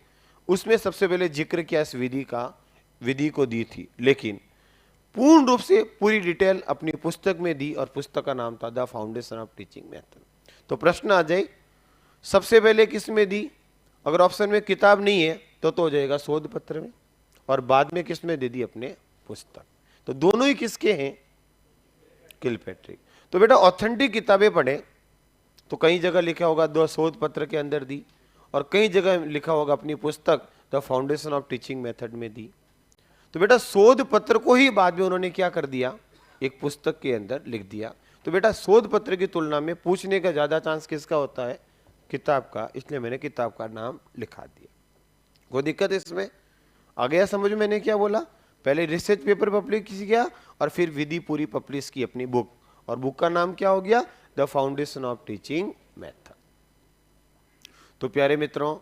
उसमें सबसे पहले जिक्र किया इस विधि को दी थी, लेकिन पूर्ण रूप से पूरी डिटेल अपनी पुस्तक में दी, और पुस्तक का नाम था the foundation of teaching method. तो प्रश्न आ जाए, सबसे पहले किस में दी? अगर ऑप्शन में किताब नहीं है तो हो जाएगा शोध पत्र में, और बाद में किस में दे दी? अपने पुस्तक। तो दोनों ही किसके हैं? किलपैट्रिक। तो बेटा ऑथेंटिक किताबें पढ़े तो कई जगह लिखा होगा दो शोध पत्र के अंदर दी, और कई जगह लिखा होगा अपनी पुस्तक the foundation of teaching method में दी। तो बेटा शोध पत्र को ही बाद में उन्होंने क्या कर दिया? एक पुस्तक के अंदर लिख दिया। तो बेटा शोध पत्र की तुलना में पूछने का ज्यादा चांस किसका होता है? किताब का, इसलिए मैंने किताब का नाम लिखा दिया। कोई दिक्कत इसमें? आ गया समझ में मैंने क्या बोला? पहले रिसर्च पेपर पब्लिश किया और फिर विधि पूरी पब्लिश की अपनी बुक, और बुक का नाम क्या हो गया? The foundation of teaching method. तो प्यारे मित्रों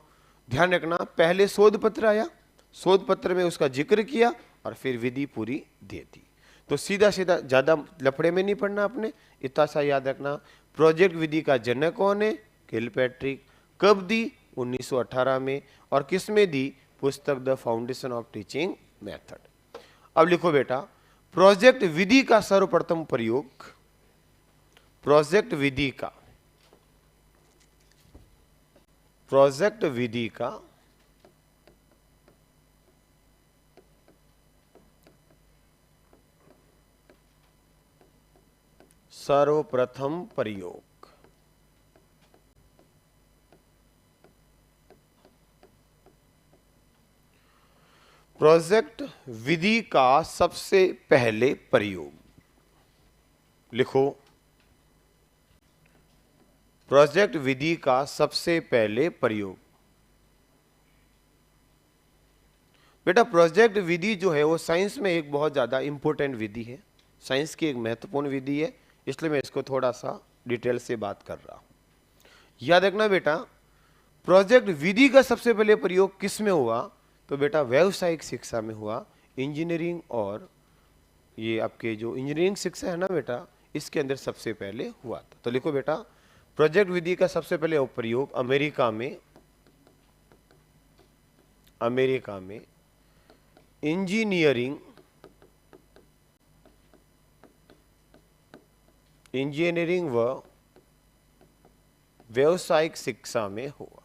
ध्यान रखना, पहले शोध पत्र आया, शोध पत्र में उसका जिक्र किया और फिर विधि पूरी दे दी। तो सीधा सीधा ज्यादा लफड़े में नहीं पढ़ना आपने, इतना सा याद रखना। प्रोजेक्ट विधि का जनक कौन है? किलपैट्रिक। कब दी? 1918 में। और किस में दी? पुस्तक the foundation of teaching method. अब लिखो बेटा, प्रोजेक्ट विधि का सर्वप्रथम प्रयोग, प्रोजेक्ट विधि का सर्वप्रथम प्रयोग प्रोजेक्ट विधि का सबसे पहले प्रयोग। लिखो, प्रोजेक्ट विधि का सबसे पहले प्रयोग। बेटा प्रोजेक्ट विधि जो है वो साइंस में एक बहुत ज़्यादा इंपॉर्टेंट विधि है, साइंस की एक महत्वपूर्ण विधि है, इसलिए मैं इसको थोड़ा सा डिटेल से बात कर रहा हूं। याद रखना बेटा, प्रोजेक्ट विधि का सबसे पहले प्रयोग किस में हुआ? तो बेटा व्यावसायिक शिक्षा में हुआ। इंजीनियरिंग और ये आपके जो इंजीनियरिंग शिक्षा है ना बेटा, इसके अंदर सबसे पहले हुआ था। तो लिखो बेटा, प्रोजेक्ट विधि का सबसे पहले प्रयोग अमेरिका में इंजीनियरिंग व व्यावसायिक शिक्षा में हुआ।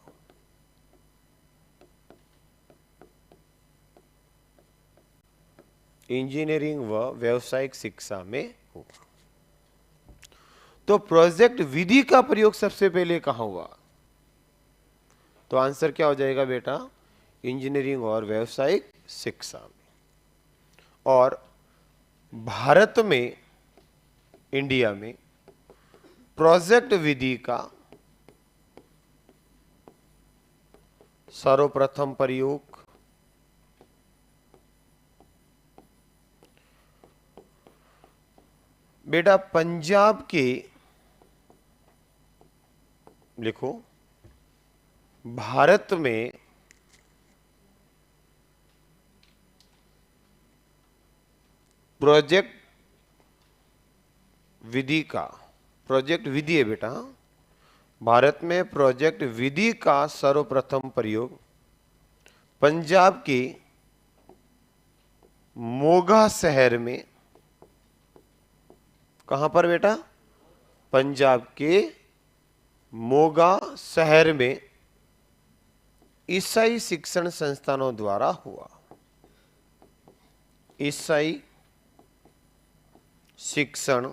इंजीनियरिंग व व्यावसायिक शिक्षा में हुआ। तो प्रोजेक्ट विधि का प्रयोग सबसे पहले कहां हुआ? तो आंसर क्या हो जाएगा बेटा? इंजीनियरिंग और व्यावसायिक शिक्षा में। और भारत में, इंडिया में प्रोजेक्ट विधि का सर्वप्रथम प्रयोग बेटा पंजाब के, लिखो, भारत में प्रोजेक्ट विधि है बेटा, भारत में प्रोजेक्ट विधि का सर्वप्रथम प्रयोग पंजाब के मोगा शहर में, कहां पर बेटा? पंजाब के मोगा शहर में ईसाई शिक्षण संस्थानों द्वारा हुआ। ईसाई शिक्षण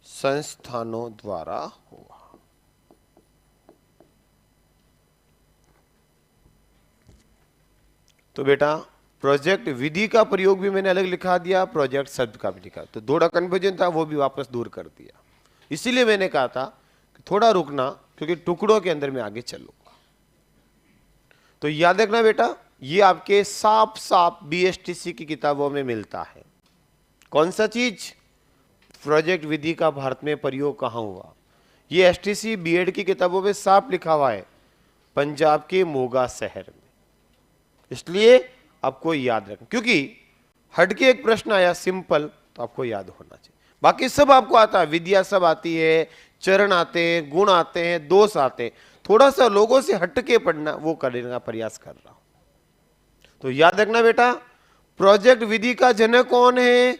संस्थानों द्वारा हुआ। तो बेटा प्रोजेक्ट विधि का प्रयोग भी मैंने अलग लिखा दिया, प्रोजेक्ट शब्द का भी लिखा, तो थोड़ा कन्फ्यूजन था वो भी वापस दूर कर दिया। इसीलिए मैंने कहा था कि थोड़ा रुकना, क्योंकि टुकड़ों के अंदर मैं आगे चलूंगा। तो याद रखना बेटा, ये आपके साफ बीएसटीसी की किताबों में मिलता है। कौन सा चीज? प्रोजेक्ट विधि का भारत में प्रयोग कहां हुआ। ये एसटीसी बीएड की किताबों में साफ लिखा हुआ है, पंजाब के मोगा शहर में। इसलिए आपको याद रखना, क्योंकि हटके एक प्रश्न आया सिंपल, तो आपको याद होना चाहिए। बाकी सब आपको आता है, विद्या सब आती है, चरण आते हैं, गुण आते हैं, दोष आते हैं। थोड़ा सा लोगों से हटके पढ़ना, वो करने का प्रयास कर रहा हूं। तो याद रखना बेटा, प्रोजेक्ट विधि का जनक कौन है?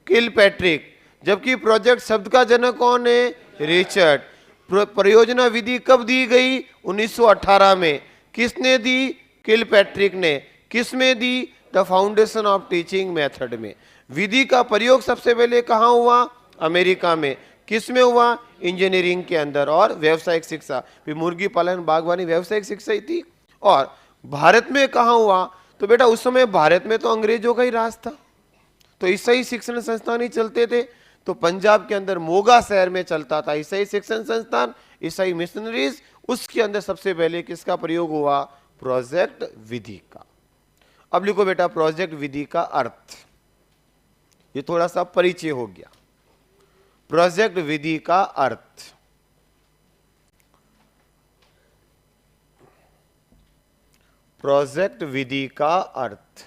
किलपैट्रिक। जबकि प्रोजेक्ट शब्द का जनक कौन है? रिचर्ड। परियोजना विधि कब दी गई? 1918 में। किसने दी? किलपैट्रिक ने। किस में दी? The foundation of teaching method में। विधि का प्रयोग सबसे पहले कहां हुआ? अमेरिका में। किस में हुआ? इंजीनियरिंग के अंदर। और व्यावसायिक शिक्षा, मुर्गी पालन बागवानी व्यावसायिक शिक्षा ही थी। और भारत में कहां हुआ? तो बेटा उस समय भारत में तो अंग्रेजों का ही राज था, तो ईसाई शिक्षण संस्थान ही चलते थे। तो पंजाब के अंदर मोगा शहर में चलता था ईसाई शिक्षण संस्थान, ईसाई मिशनरीज। उसके अंदर सबसे पहले किसका प्रयोग हुआ? प्रोजेक्ट विधि का। अब लिखो बेटा, प्रोजेक्ट विधि का अर्थ, ये थोड़ा सा परिचय हो गया। प्रोजेक्ट विधि का अर्थ, प्रोजेक्ट विधि का अर्थ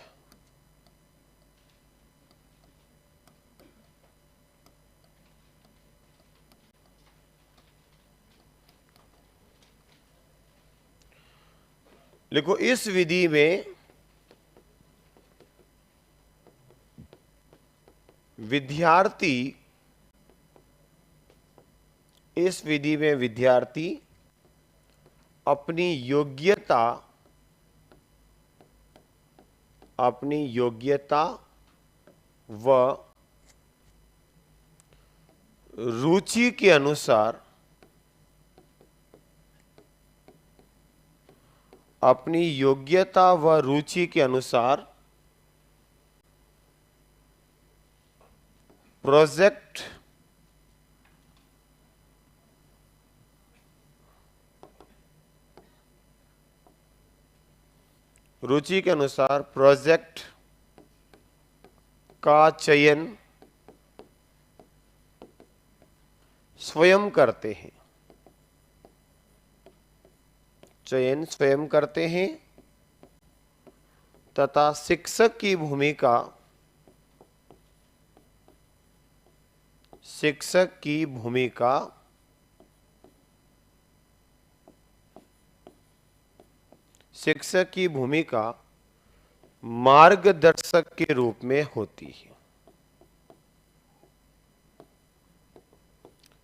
लिखो, इस विधि में विद्यार्थी अपनी योग्यता व रुचि के अनुसार अपनी योग्यता व रुचि के अनुसार प्रोजेक्ट रुचि के अनुसार प्रोजेक्ट का चयन स्वयं करते हैं, चयन स्वयं करते हैं तथा शिक्षक की भूमिका मार्गदर्शक के रूप में होती है।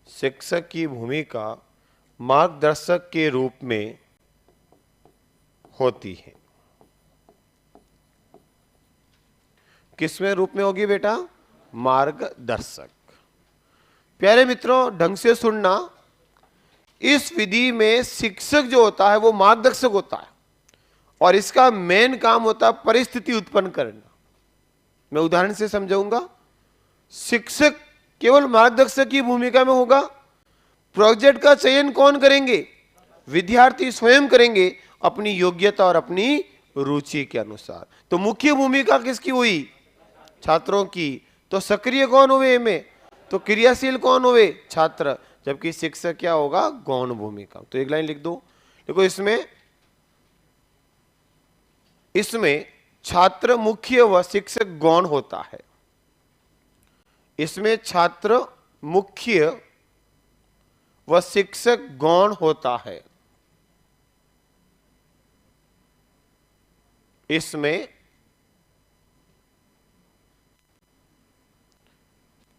शिक्षक की भूमिका मार्गदर्शक के रूप में होती है। किसमें रूप में होगी बेटा? मार्गदर्शक। प्यारे मित्रों, ढंग से सुनना, इस विधि में शिक्षक जो होता है वो मार्गदर्शक होता है और इसका मेन काम होता है परिस्थिति उत्पन्न करना। मैं उदाहरण से समझाऊंगा। शिक्षक केवल मार्गदर्शक की भूमिका में होगा। प्रोजेक्ट का चयन कौन करेंगे? विद्यार्थी स्वयं करेंगे अपनी योग्यता और अपनी रुचि के अनुसार। तो मुख्य भूमिका किसकी हुई? छात्रों की। तो सक्रिय कौन हुए में? तो क्रियाशील कौन हुए? छात्र। जबकि शिक्षक क्या होगा? गौण भूमिका। तो एक लाइन लिख दो। देखो, इसमें छात्र मुख्य व शिक्षक गौण होता है। इसमें छात्र मुख्य व शिक्षक गौण होता है। इसमें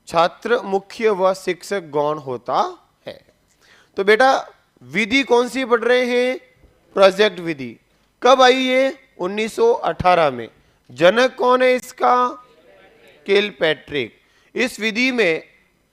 छात्र मुख्य व शिक्षक गौण होता है। तो बेटा विधि कौन सी पढ़ रहे हैं? प्रोजेक्ट विधि। कब आई ये? 1918 में। जनक कौन है इसका? किलपैट्रिक। इस विधि में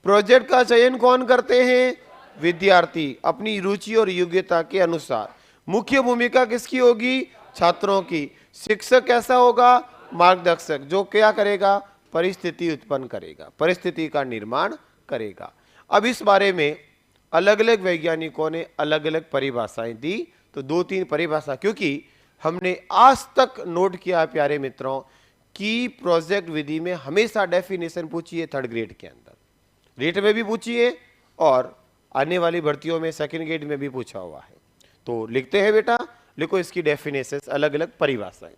प्रोजेक्ट का चयन कौन करते हैं? विद्यार्थी अपनी रुचि और योग्यता के अनुसार। मुख्य भूमिका किसकी होगी? छात्रों की। शिक्षक कैसा होगा? मार्गदर्शक, जो क्या करेगा? परिस्थिति उत्पन्न करेगा, परिस्थिति का निर्माण करेगा। अब इस बारे में अलग अलग वैज्ञानिकों ने अलग अलग परिभाषाएं दी। तो 2-3 परिभाषा, क्योंकि हमने आज तक नोट किया है प्यारे मित्रों कि प्रोजेक्ट विधि में हमेशा डेफिनेशन पूछी है 3rd ग्रेड के अंदर, रेट में भी पूछी है और आने वाली भर्तियों में 2nd ग्रेड में भी पूछा हुआ है। तो लिखते हैं बेटा, लिखो इसकी डेफिनेशन, अलग अलग परिभाषाएं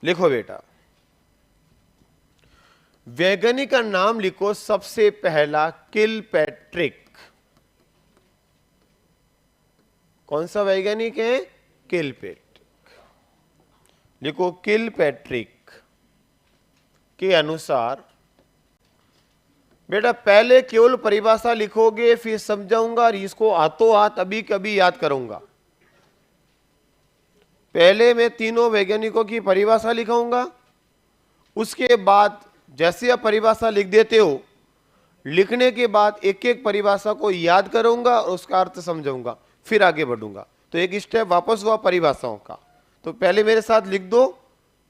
लिखो बेटा। वैज्ञानिक का नाम लिखो। सबसे पहला किलपैट्रिक। कौन सा वैज्ञानिक है? किलपैट्रिक। लिखो किलपैट्रिक के अनुसार। बेटा पहले केवल परिभाषा लिखोगे, फिर समझाऊंगा और इसको हाथों हाथ अभी कभी याद करूंगा। पहले मैं तीनों वैज्ञानिकों की परिभाषा लिखाऊंगा, उसके बाद जैसे आप परिभाषा लिख देते हो, लिखने के बाद एक एक परिभाषा को याद करूंगा और उसका अर्थ समझाऊंगा, फिर आगे बढ़ूंगा। तो एक स्टेप वापस हुआ परिभाषाओं का। तो पहले मेरे साथ लिख दो,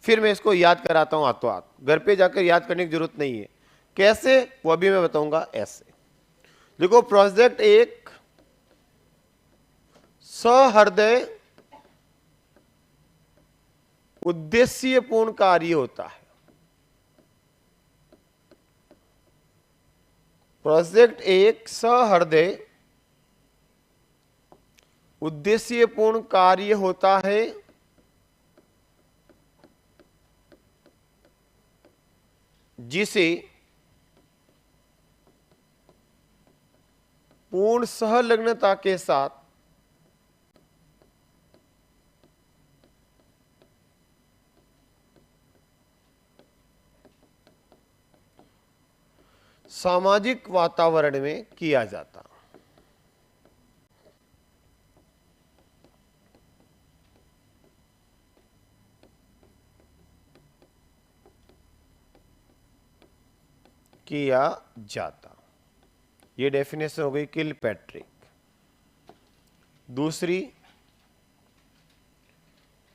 फिर मैं इसको याद कराता हूं हाथों हाथ। घर पे जाकर याद करने की जरूरत नहीं है। कैसे, वो अभी मैं बताऊंगा। ऐसे देखो, प्रोजेक्ट एक सहृदय उद्देश्यपूर्ण कार्य होता है। प्रोजेक्ट एक सहृदय उद्देश्यपूर्ण कार्य होता है जिसे पूर्ण सहलग्नता के साथ सामाजिक वातावरण में किया जाता। ये डेफिनेशन हो गई किलपैट्रिक। दूसरी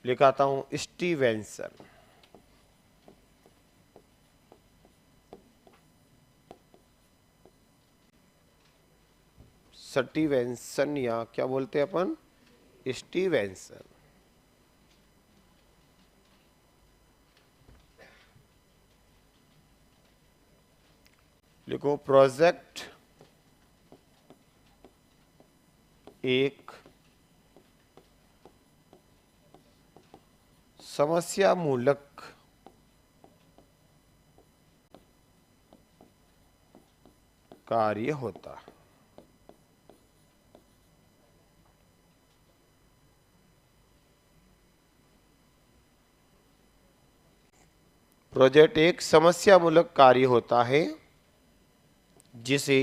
लिखाता हूं स्टीवेंसन। स्टीवेंसन या क्या बोलते हैं अपन, स्टीवेंसन। लिखो प्रोजेक्ट एक समस्या मूलक कार्य होता है। प्रोजेक्ट एक समस्या मूलक कार्य होता है जिसे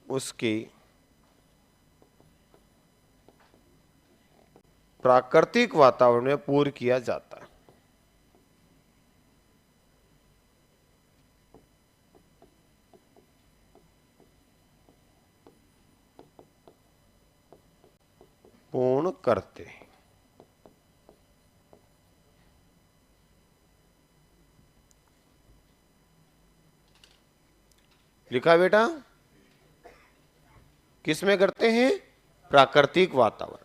उसके प्राकृतिक वातावरण में पूर्ण किया जाता है। पूर्ण करते हैं। लिखा बेटा, किसमें करते हैं, प्राकृतिक वातावरण।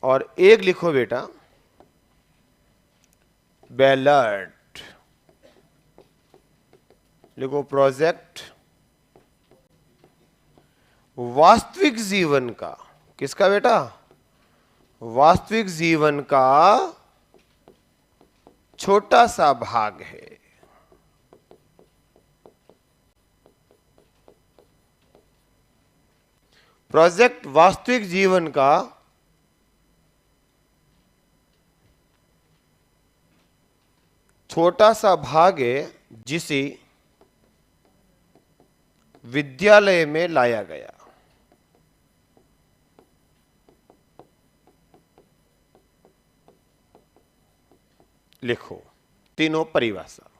और एक लिखो बेटा बैलर्ट। लिखो प्रोजेक्ट वास्तविक जीवन का, किसका बेटा, वास्तविक जीवन का छोटा सा भाग है। प्रोजेक्ट वास्तविक जीवन का छोटा सा भाग है जिसे विद्यालय में लाया गया। लिखो तीनों परिभाषा।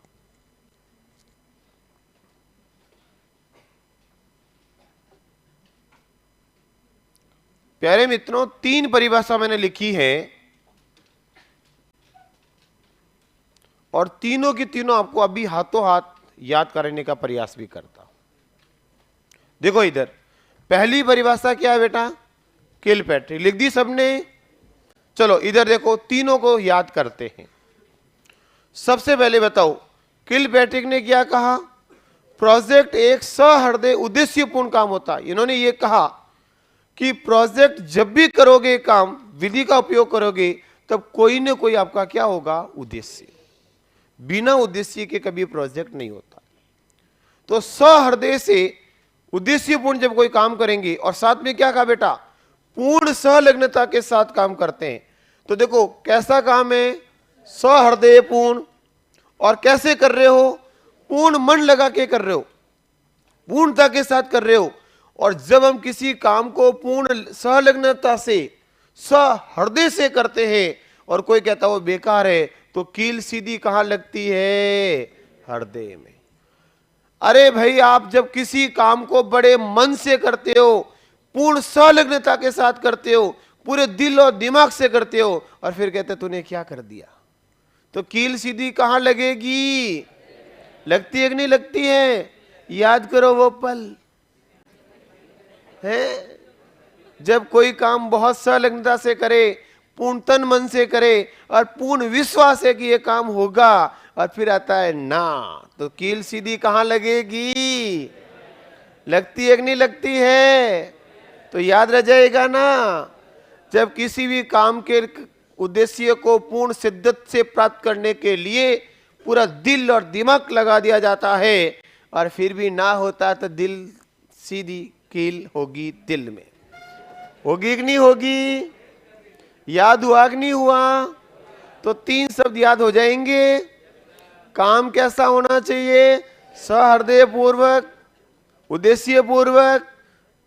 प्यारे मित्रों, तीन परिभाषा मैंने लिखी है और तीनों की तीनों आपको अभी हाथों हाथ याद करने का प्रयास भी करता हूं। देखो इधर पहली परिभाषा क्या है बेटा, किलपैट्रिक। लिख दी सबने? चलो इधर देखो, तीनों को याद करते हैं। सबसे पहले बताओ किलपैट्रिक ने क्या कहा, प्रोजेक्ट एक सहृदय उद्देश्यपूर्ण काम होता। इन्होंने ये कहा कि प्रोजेक्ट जब भी करोगे काम, विधि का उपयोग करोगे, तब कोई ना कोई आपका क्या होगा, उद्देश्य। बिना उद्देश्य के कभी प्रोजेक्ट नहीं होता। तो सहृदय से उद्देश्यपूर्ण जब कोई काम करेंगे, और साथ में क्या कहा बेटा, पूर्ण सहलग्नता के साथ काम करते हैं। तो देखो कैसा काम है, सहृदयपूर्ण। और कैसे कर रहे हो, पूर्ण मन लगा के कर रहे हो, पूर्णता के साथ कर रहे हो। और जब हम किसी काम को पूर्ण सहलग्नता से, सहृदय से करते हैं, और कोई कहता वो बेकार है, तो कील सीधी कहां लगती है, हृदय में। अरे भाई, आप जब किसी काम को बड़े मन से करते हो, पूर्ण सहलग्नता के साथ करते हो, पूरे दिल और दिमाग से करते हो, और फिर कहते तूने क्या कर दिया, तो कील सीधी कहां लगेगी, लगती है कि नहीं लगती है? याद करो वो पल है जब कोई काम बहुत संलग्नता से करे, पूर्ण तन मन से करे, और पूर्ण विश्वास है कि ये काम होगा, और फिर आता है ना, तो कील सीधी कहां लगेगी, लगती है कि नहीं लगती है? तो याद रह जाएगा ना, जब किसी भी काम के उद्देश्य को पूर्ण सिद्धत से प्राप्त करने के लिए पूरा दिल और दिमाग लगा दिया जाता है, और फिर भी ना होता, तो दिल सीधी कील होगी, दिल में होगी कि नहीं होगी? याद हुआ कि नहीं हुआ? तो तीन शब्द याद हो जाएंगे। काम कैसा होना चाहिए, सहृदय पूर्वक, उद्देश्य पूर्वक,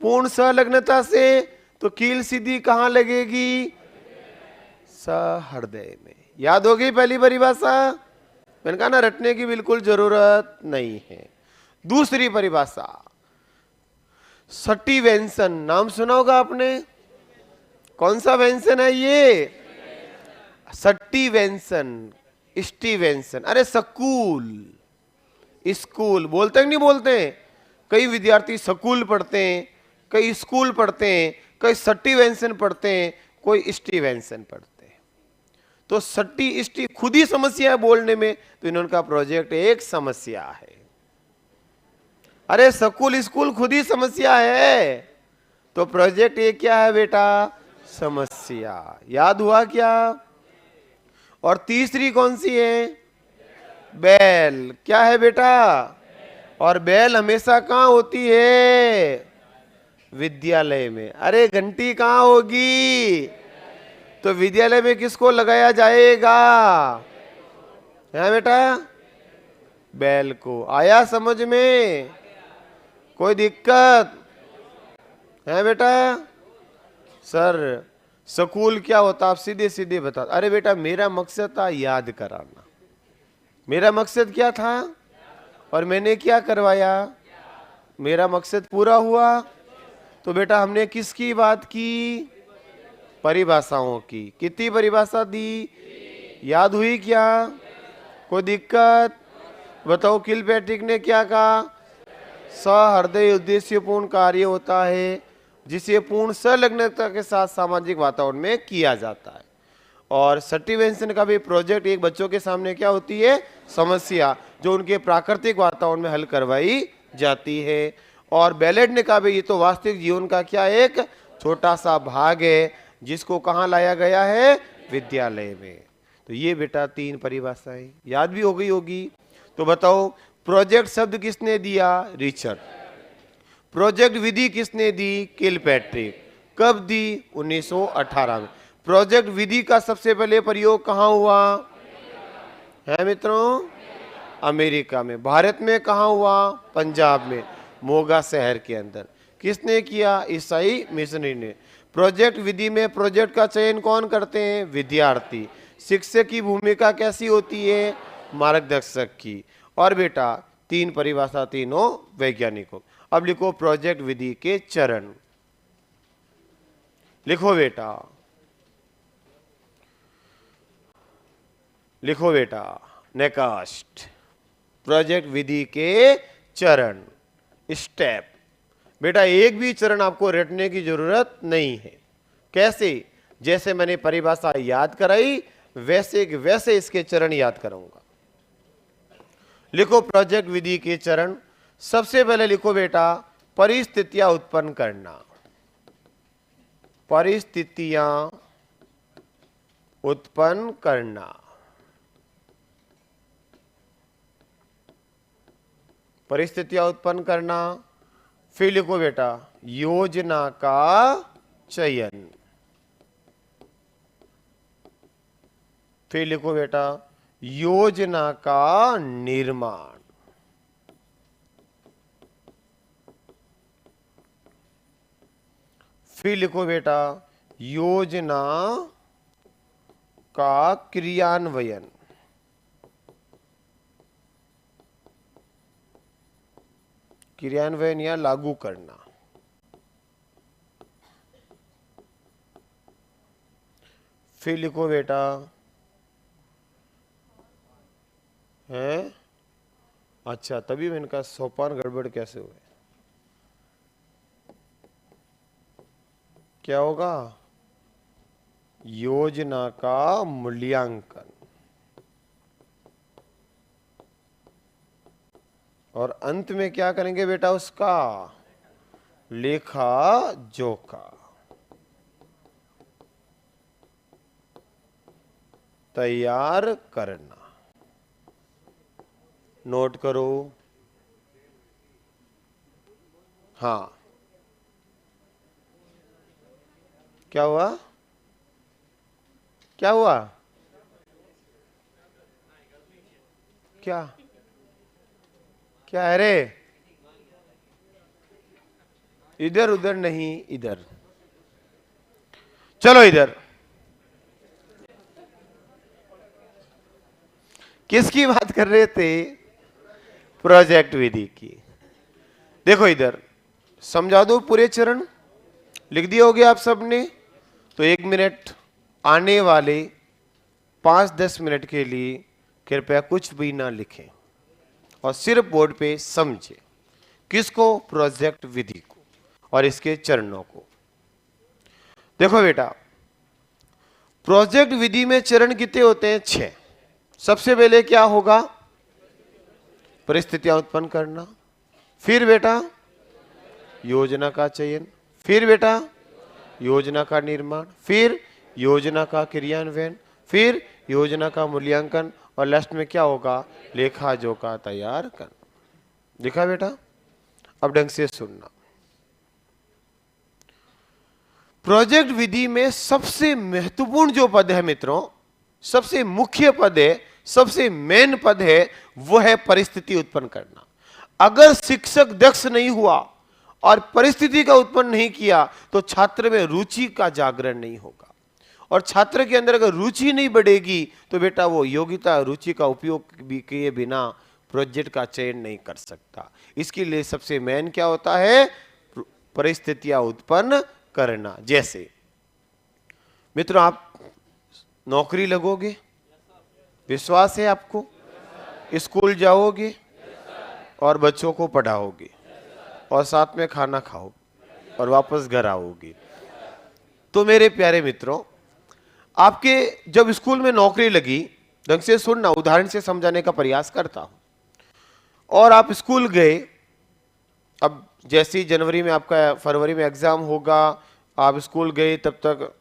पूर्ण सहलग्नता से। तो कील सीधी कहां लगेगी, सहृदय में। याद हो गई पहली परिभाषा? मैंने कहा ना, रटने की बिल्कुल जरूरत नहीं है। दूसरी परिभाषा, सटी व्यंजन नाम सुना होगा आपने। कौन सा व्यंजन है ये? सट्टी व्यंजन, इष्टि व्यंजन। अरे सकूल, स्कूल बोलते हैं नहीं बोलते हैं? कई विद्यार्थी स्कूल पढ़ते हैं, कई स्कूल पढ़ते हैं, कई सट्टी व्यंजन पढ़ते हैं, कोई इष्टि व्यंजन पढ़ते हैं। तो सट्टी इष्टि खुद ही समस्या है बोलने में, तो इन्होंने कहा प्रोजेक्ट एक समस्या है। अरे स्कूल स्कूल खुद ही समस्या है, तो प्रोजेक्ट ये क्या है बेटा? समस्या। याद हुआ क्या? और तीसरी कौन सी है? बैल। क्या है बेटा? और बैल हमेशा कहां होती है? विद्यालय में। अरे घंटी कहां होगी? तो विद्यालय में किसको लगाया जाएगा? है बेटा? बैल को। आया समझ में? कोई दिक्कत है बेटा? सर स्कूल क्या होता, आप सीधे सीधे बता। अरे बेटा मेरा मकसद था याद कराना। मेरा मकसद क्या था और मैंने क्या करवाया? मेरा मकसद पूरा हुआ। तो बेटा हमने किसकी बात की? परिभाषाओं की। कितनी परिभाषा दी? याद हुई क्या? कोई दिक्कत? बताओ किलपैट्रिक ने क्या कहा? सहृदय उद्देश्यपूर्ण कार्य होता है जिसे पूर्ण संलग्नता के साथ सामाजिक वातावरण में किया जाता है। और सट्टी व्यंजन का भी प्रोजेक्ट एक बच्चों के सामने क्या होती है? समस्या, जो उनके प्राकृतिक वातावरण में हल करवाई जाती है। और बैलेट ने कहा भाई ये तो वास्तविक जीवन का क्या एक छोटा सा भाग है जिसको कहाँ लाया गया है? विद्यालय में। तो ये बेटा 3 परिभाषाएं याद भी हो गई होगी। तो बताओ प्रोजेक्ट शब्द किसने दिया? रिचर्ड। प्रोजेक्ट विधि किसने दी? किलपैट्रिक। कब दी? 1918 में। प्रोजेक्ट विधि का सबसे पहले प्रयोग कहां हुआ है मित्रों? अमेरिका में। भारत में कहां हुआ? पंजाब में, मोगा शहर के अंदर। किसने किया? ईसाई मिशनरी ने। प्रोजेक्ट विधि में प्रोजेक्ट का चयन कौन करते हैं? विद्यार्थी। शिक्षक की भूमिका कैसी होती है? मार्गदर्शक की। और बेटा 3 परिभाषा तीनों वैज्ञानिकों। अब लिखो प्रोजेक्ट विधि के चरण। लिखो बेटा, लिखो बेटा नेकास्ट। प्रोजेक्ट विधि के चरण, स्टेप। बेटा एक भी चरण आपको रटने की जरूरत नहीं है। कैसे? जैसे मैंने परिभाषा याद कराई वैसे वैसे इसके चरण याद कराऊंगा। लिखो प्रोजेक्ट विधि के चरण। सबसे पहले लिखो बेटा परिस्थितियां उत्पन्न करना। परिस्थितियां उत्पन्न करना। परिस्थितियां उत्पन्न करना। फिर लिखो बेटा योजना का चयन। फिर लिखो बेटा योजना का निर्माण। फिर लिखो बेटा योजना का क्रियान्वयन। क्रियान्वयन या लागू करना। फिर लिखो बेटा है, अच्छा तभी मैंने कहा सोपान गड़बड़ कैसे हुए। क्या होगा? योजना का मूल्यांकन। और अंत में क्या करेंगे बेटा? उसका लेखा जोखा। तैयार करना। नोट करो। हाँ क्या हुआ? क्या हुआ? क्या क्या है रे? इधर उधर नहीं, इधर चलो। इधर किसकी बात कर रहे थे? प्रोजेक्ट विधि की। देखो इधर समझा दो पूरे चरण, लिख दिए होगे आप सबने। तो 1 मिनट, आने वाले 5-10 मिनट के लिए कृपया कुछ भी ना लिखें और सिर्फ बोर्ड पे समझे। किसको? प्रोजेक्ट विधि को और इसके चरणों को। देखो बेटा, प्रोजेक्ट विधि में चरण कितने होते हैं? 6। सबसे पहले क्या होगा? परिस्थितियां उत्पन्न करना, फिर बेटा योजना का चयन, फिर बेटा योजना का निर्माण, फिर योजना का क्रियान्वयन, फिर योजना का मूल्यांकन और लास्ट में क्या होगा? लेखा जोखा तैयार करना। लिखा बेटा? अब ढंग से सुनना। प्रोजेक्ट विधि में सबसे महत्वपूर्ण जो पद है मित्रों, सबसे मुख्य पद है, सबसे मेन पद है, वो है परिस्थिति उत्पन्न करना। अगर शिक्षक दक्ष नहीं हुआ और परिस्थिति का उत्पन्न नहीं किया तो छात्र में रुचि का जागरण नहीं होगा, और छात्र के अंदर अगर रुचि नहीं बढ़ेगी तो बेटा वो योग्यता रुचि का उपयोग भी किए बिना प्रोजेक्ट का चयन नहीं कर सकता। इसके लिए सबसे मेन क्या होता है? परिस्थितियां उत्पन्न करना। जैसे मित्रों, आप नौकरी लगोगे, विश्वास है आपको? स्कूल जाओगे और बच्चों को पढ़ाओगे और साथ में खाना खाओ और वापस घर आओगे। तो मेरे प्यारे मित्रों, आपके जब स्कूल में नौकरी लगी, ढंग से सुनना, उदाहरण से समझाने का प्रयास करता हूं, और आप स्कूल गए। अब जैसे ही जनवरी में आपका, फरवरी में एग्जाम होगा, आप स्कूल गए, तब तक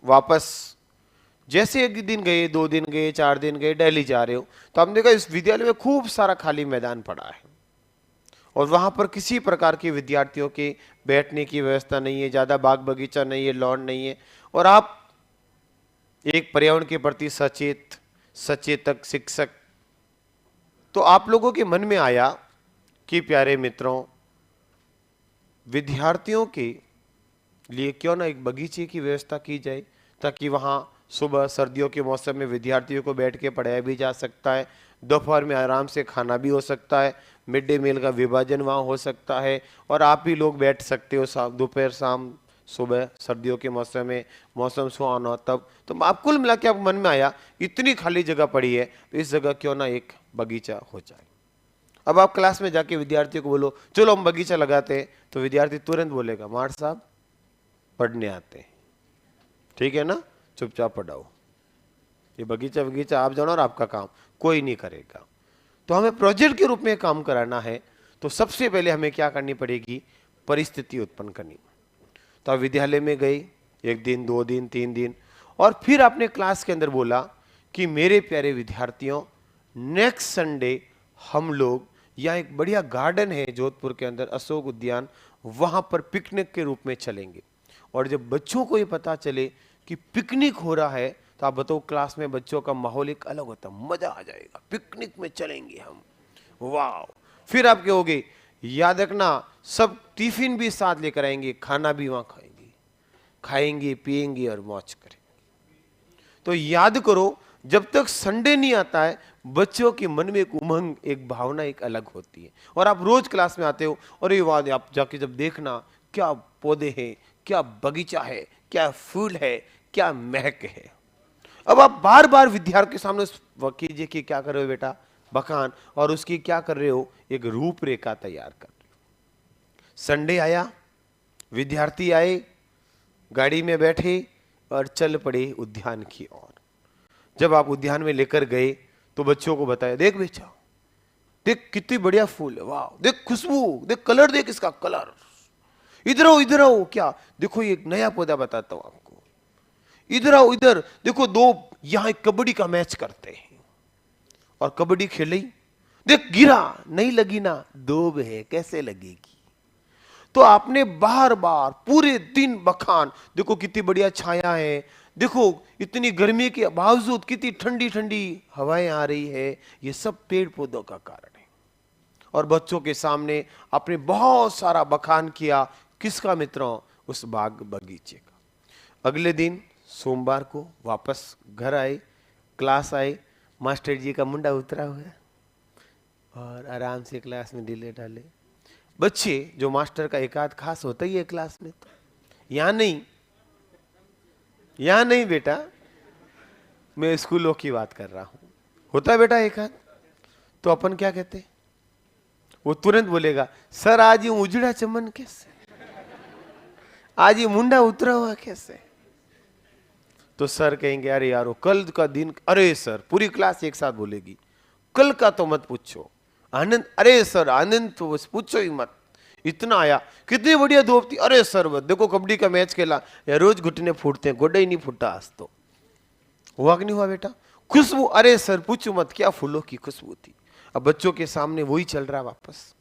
वापस जैसे 1 दिन गए, 2 दिन गए, 4 दिन गए, दिल्ली जा रहे हो, तो आपने देखा इस विद्यालय में खूब सारा खाली मैदान पड़ा है और वहां पर किसी प्रकार के विद्यार्थियों के बैठने की व्यवस्था नहीं है, ज्यादा बाग बगीचा नहीं है, लॉन नहीं है, और आप एक पर्यावरण के प्रति सचेतक शिक्षक, तो आप लोगों के मन में आया कि प्यारे मित्रों, विद्यार्थियों के लिए क्यों ना एक बगीचे की व्यवस्था की जाए, ताकि वहां सुबह सर्दियों के मौसम में विद्यार्थियों को बैठ के पढ़ाया भी जा सकता है, दोपहर में आराम से खाना भी हो सकता है, मिड डे मील का विभाजन वहाँ हो सकता है, और आप भी लोग बैठ सकते हो दोपहर शाम सुबह सर्दियों के मौसम में, मौसम सुहाना हो तब। तो आप कुल मिला के आप मन में आया इतनी खाली जगह पड़ी है, तो इस जगह क्यों ना एक बगीचा हो जाए। अब आप क्लास में जाके विद्यार्थियों को बोलो चलो हम बगीचा लगाते हैं, तो विद्यार्थी तुरंत बोलेगा मार साहब पढ़ने आते हैं, ठीक है ना, चुपचाप पढ़ाओ, ये बगीचा आप जानो और आपका काम कोई नहीं करेगा। तो हमें प्रोजेक्ट के रूप में काम कराना है, तो सबसे पहले हमें क्या करनी पड़ेगी? परिस्थिति उत्पन्न करनी। तो आप विद्यालय में गए 1 दिन, 2 दिन, 3 दिन, और फिर आपने क्लास के अंदर बोला कि मेरे प्यारे विद्यार्थियों, नेक्स्ट संडे हम लोग, यहाँ एक बढ़िया गार्डन है जोधपुर के अंदर, अशोक उद्यान, वहां पर पिकनिक के रूप में चलेंगे। और जब बच्चों को ये पता चले कि पिकनिक हो रहा है, तो आप बताओ क्लास में बच्चों का माहौल एक अलग होता, मजा आ जाएगा, पिकनिक में चलेंगे हम, वाह। फिर आप कहोगे याद रखना सब टिफिन भी साथ लेकर आएंगे, खाना भी वहां खाएंगे पिएंगे और मौज करेंगे। तो याद करो, जब तक संडे नहीं आता है बच्चों के मन में एक उमंग, एक भावना एक अलग होती है, और आप रोज क्लास में आते हो और ये बात आप जाके जब देखना क्या पौधे हैं, क्या बगीचा है, क्या फूल है, क्या महक है। अब आप बार बार विद्यार्थी के सामने कीजिए कि क्या कर रहे हो बेटा, बखान, और उसकी क्या कर रहे हो, एक रूपरेखा तैयार कर रहे हो। संडे आया, विद्यार्थी आए, गाड़ी में बैठे और चल पड़े उद्यान की ओर। जब आप उद्यान में लेकर गए तो बच्चों को बताया देख बेटा, देख कितनी बढ़िया फूल है, वाह, देख खुशबू, देख कलर, देख इसका कलर, इधर आओ, क्या देखो ये एक नया पौधा बताता हूं आपको, इधर आओ, इधर देखो, 2 यहां एक कबड्डी का मैच करते हैं और कबड्डी खेली, देख गिरा, नहीं लगी ना, डूब है, कैसे लगेगी। तो आपने बार बार पूरे दिन बखान, देखो कितनी बढ़िया छाया है, देखो इतनी गर्मी के बावजूद कितनी ठंडी ठंडी हवाएं आ रही है, ये सब पेड़ पौधों का कारण है। और बच्चों के सामने आपने बहुत सारा बखान किया, किसका मित्रों, उस बाग बगीचे का। अगले दिन सोमवार को वापस घर आए, क्लास आए, मास्टर जी का मुंडा उतरा हुआ है और आराम से क्लास में ढीले ढाले, बच्चे जो मास्टर का एक आध खास होता ही है क्लास में, तो यहां नहीं, यहां नहीं बेटा, मैं स्कूलों की बात कर रहा हूं। होता है बेटा एक आध, तो अपन क्या कहते, वो तुरंत बोलेगा सर आज ये उजड़ा चमन कैसे, आज ये मुंडा उतरा हुआ कैसे। तो सर कहेंगे अरे यारो कल का दिन, अरे सर पूरी क्लास एक साथ बोलेगी कल का तो मत पूछो, आनंद, अरे सर आनंद तो बस पूछो ही मत, इतना आया, कितनी बढ़िया धूप थी, अरे सर बस देखो कबड्डी का मैच खेला, या रोज घुटने फूटते हैं, गोड्डा ही नहीं फूटा आज तो। हुआ कि नहीं हुआ बेटा? खुशबू, अरे सर पूछो मत क्या फूलों की खुशबू थी। अब बच्चों के सामने वही चल रहा है वापस।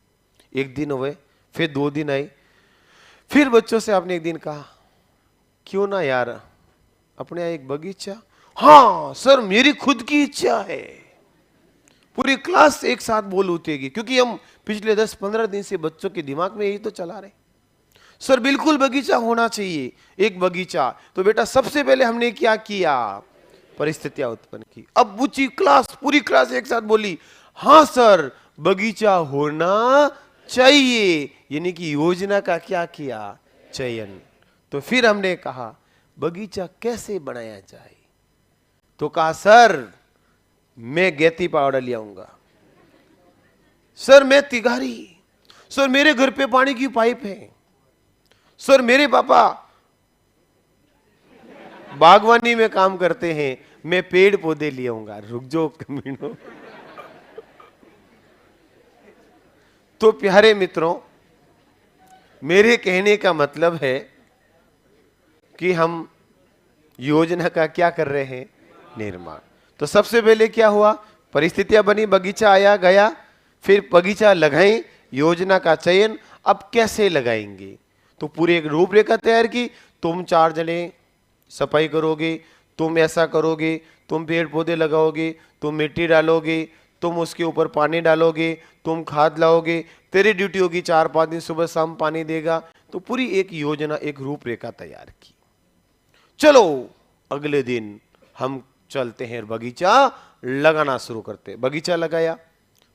एक दिन हुए, फिर 2 दिन आए, फिर बच्चों से आपने एक दिन कहा क्यों ना यार अपने यहाँ एक बगीचा, हाँ सर मेरी खुद की इच्छा है। पूरी क्लास एक साथ बोल उठेगी, क्योंकि हम पिछले 10-15 दिन से बच्चों के दिमाग में यही तो चला रहे। सर बिल्कुल बगीचा होना चाहिए, एक बगीचा। तो बेटा सबसे पहले हमने क्या किया, परिस्थितियां उत्पन्न की। अब पूरी क्लास एक साथ बोली हाँ सर बगीचा होना चाहिए, यानी कि योजना का क्या किया, चयन। तो फिर हमने कहा बगीचा कैसे बनाया जाए, तो कहा सर मैं गेती पाउडर ले आऊंगा, सर मैं तिगारी, सर मेरे घर पे पानी की पाइप है, सर मेरे पापा बागवानी में काम करते हैं, मैं पेड़ पौधे ले आऊंगा। रुक जाओ कमीनों। तो प्यारे मित्रों, मेरे कहने का मतलब है कि हम योजना का क्या कर रहे हैं, निर्माण। तो सबसे पहले क्या हुआ, परिस्थितियां बनी, बगीचा आया गया, फिर बगीचा लगाएं, योजना का चयन। अब कैसे लगाएंगे, तो पूरी एक रूपरेखा तैयार की। तुम 4 जने सफाई करोगे, तुम ऐसा करोगे, तुम पेड़ पौधे लगाओगे, तुम मिट्टी डालोगे, तुम उसके ऊपर पानी डालोगे, तुम खाद लाओगे, तेरी ड्यूटी होगी 4-5 दिन सुबह शाम पानी देगा। तो पूरी एक योजना, एक रूपरेखा तैयार की। चलो अगले दिन हम चलते हैं बगीचा लगाना शुरू करते। बगीचा लगाया,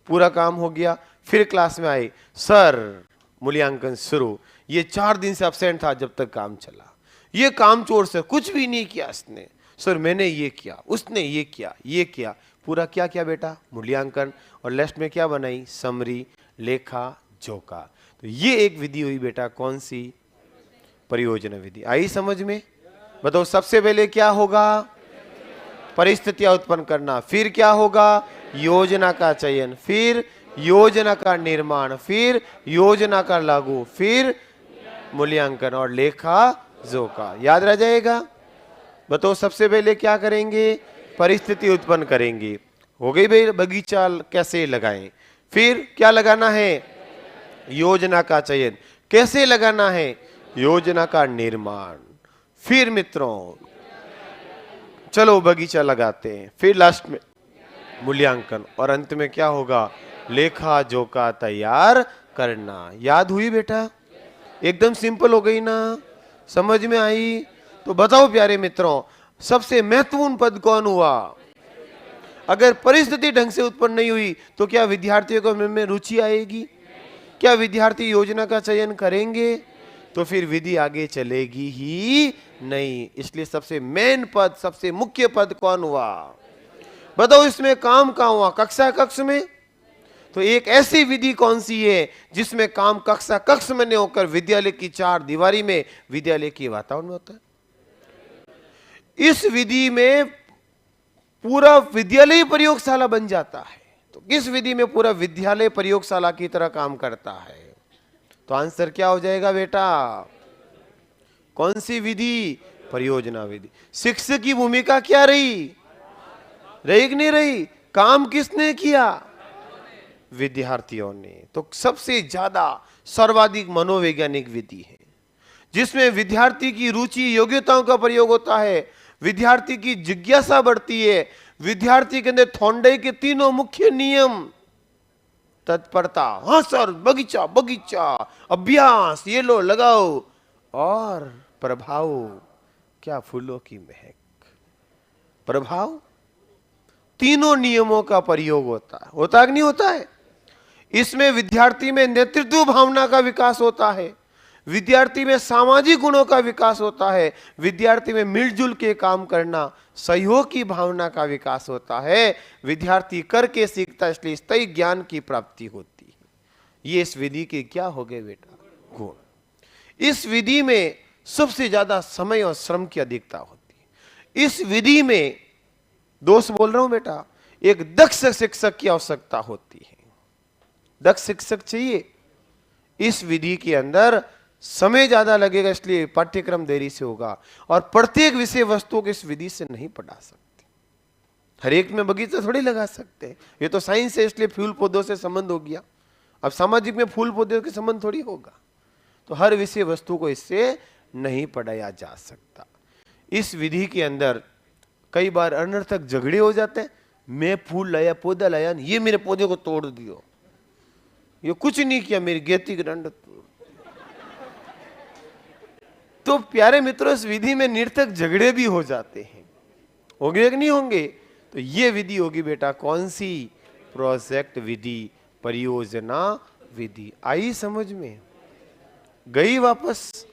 पूरा काम हो गया, फिर क्लास में आए, सर मूल्यांकन शुरू। ये 4 दिन से एब्सेंट था, जब तक काम चला, ये कामचोर से कुछ भी नहीं किया इसने, सर मैंने ये किया, उसने ये किया, ये किया, पूरा क्या किया बेटा, मूल्यांकन। और लास्ट में क्या बनाई, समरी, लेखा जोखा। तो ये एक विधि हुई बेटा, कौन सी, परियोजना विधि। आई समझ में? बताओ सबसे पहले क्या होगा, परिस्थितियां उत्पन्न करना, फिर क्या होगा, योजना का चयन, फिर योजना का निर्माण, फिर योजना का लागू, फिर मूल्यांकन और लेखा जोखा। याद रह जाएगा? बताओ सबसे पहले क्या करेंगे, परिस्थिति उत्पन्न करेंगे। हो गई भाई, बगीचा कैसे लगाएं, फिर क्या लगाना है, योजना का चयन, कैसे लगाना है, योजना का निर्माण, फिर मित्रों चलो बगीचा लगाते हैं, फिर लास्ट में मूल्यांकन, और अंत में क्या होगा, लेखा जोखा तैयार करना। याद हुई बेटा? एकदम सिंपल हो गई ना, समझ में आई? तो बताओ प्यारे मित्रों, सबसे महत्वपूर्ण पद कौन हुआ? अगर परिस्थिति ढंग से उत्पन्न नहीं हुई तो क्या विद्यार्थियों को में रुचि आएगी? क्या विद्यार्थी योजना का चयन करेंगे? तो फिर विधि आगे चलेगी ही नहीं। इसलिए सबसे मेन पद, सबसे मुख्य पद कौन हुआ? बताओ इसमें काम कहां हुआ, कक्षा कक्ष में? तो एक ऐसी विधि कौन सी है जिसमें काम कक्षा कक्ष में नहीं होकर विद्यालय की 4 दीवारी में, विद्यालय के वातावरण में होता है? इस विधि में पूरा विद्यालय प्रयोगशाला बन जाता है। तो किस विधि में पूरा विद्यालय प्रयोगशाला की तरह काम करता है? तो आंसर क्या हो जाएगा बेटा? कौन सी विधि? परियोजना विधि। शिक्षक की भूमिका क्या रही? रही कि नहीं रही? काम किसने किया? विद्यार्थियों ने। तो सबसे ज्यादा सर्वाधिक मनोवैज्ञानिक विधि है जिसमें विद्यार्थी की रुचि, योग्यताओं का प्रयोग होता है, विद्यार्थी की जिज्ञासा बढ़ती है, विद्यार्थी के अंदर थॉर्नडाइक के 3 मुख्य नियम, तत्परता, हाँ सर बगीचा बगीचा, अभ्यास ये लो लगाओ, और प्रभाव, क्या फूलों की महक, प्रभाव, 3 नियमों का प्रयोग होता है कि नहीं होता है? इसमें विद्यार्थी में नेतृत्व भावना का विकास होता है, विद्यार्थी में सामाजिक गुणों का विकास होता है, विद्यार्थी में मिलजुल के काम करना, सहयोग की भावना का विकास होता है। विद्यार्थी करके सीखता है, इसलिए स्थायी ज्ञान की प्राप्ति होती है। ये इस विधि के क्या हो गए बेटा? गुण। इस विधि में सबसे ज्यादा समय और श्रम की अधिकता होती है। इस विधि में, दोस्त बोल रहा हूं बेटा, एक दक्ष शिक्षक की आवश्यकता होती है। दक्ष शिक्षक चाहिए। इस विधि के अंदर समय ज्यादा लगेगा, इसलिए पाठ्यक्रम देरी से होगा, और प्रत्येक विषय वस्तु को इस विधि से नहीं पढ़ा सकते। हर एक में बगीचा थोड़ी लगा सकते हैं। ये तो साइंस है, इसलिए फूल पौधों से संबंध हो गया। अब सामाजिक में फूल पौधों के संबंध थोड़ी होगा। तो हर विषय वस्तु को इससे नहीं पढ़ाया जा सकता। इस विधि के अंदर कई बार अनर्थक झगड़े हो जाते हैं। मैं फूल लाया, पौधा लाया, ये मेरे पौधे को तोड़ दियो, ये कुछ नहीं किया, मेरी गेती के दंड। तो प्यारे मित्रों, इस विधि में निरर्थक झगड़े भी हो जाते हैं। होंगे कि नहीं होंगे? तो ये विधि होगी बेटा कौन सी? प्रोजेक्ट विधि, परियोजना विधि। आई समझ में? गई वापस?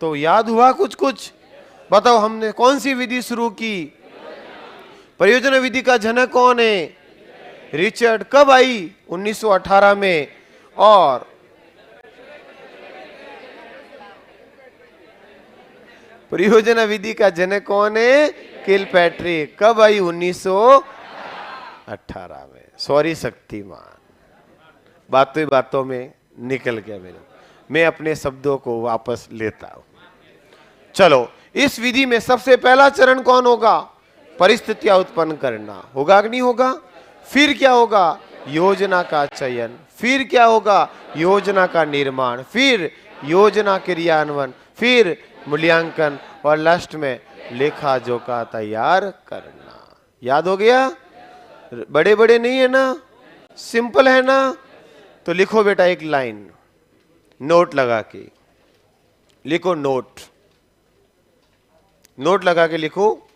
तो याद हुआ कुछ कुछ? बताओ, हमने कौन सी विधि शुरू की? परियोजना विधि का जनक कौन है? रिचर्ड। कब आई? 1918 में। और परियोजना विधि का जनक कौन है? किलपैट्रिक। कब आई? 1918 में। सॉरी शक्तिमान, बातों बातों में निकल गया मेरे। मैं अपने शब्दों को वापस लेता हूं। चलो, इस विधि में सबसे पहला चरण कौन होगा? परिस्थितियां उत्पन्न करना। होगा कि नहीं होगा? फिर क्या होगा? योजना का चयन। फिर क्या होगा? योजना का निर्माण। फिर योजना क्रियान्वयन। फिर मूल्यांकन, और लास्ट में लेखा जोखा तैयार करना। याद हो गया? बड़े बड़े नहीं है ना, सिंपल है ना? तो लिखो बेटा एक लाइन, नोट लगा के लिखो। नोट लगा के लिखो।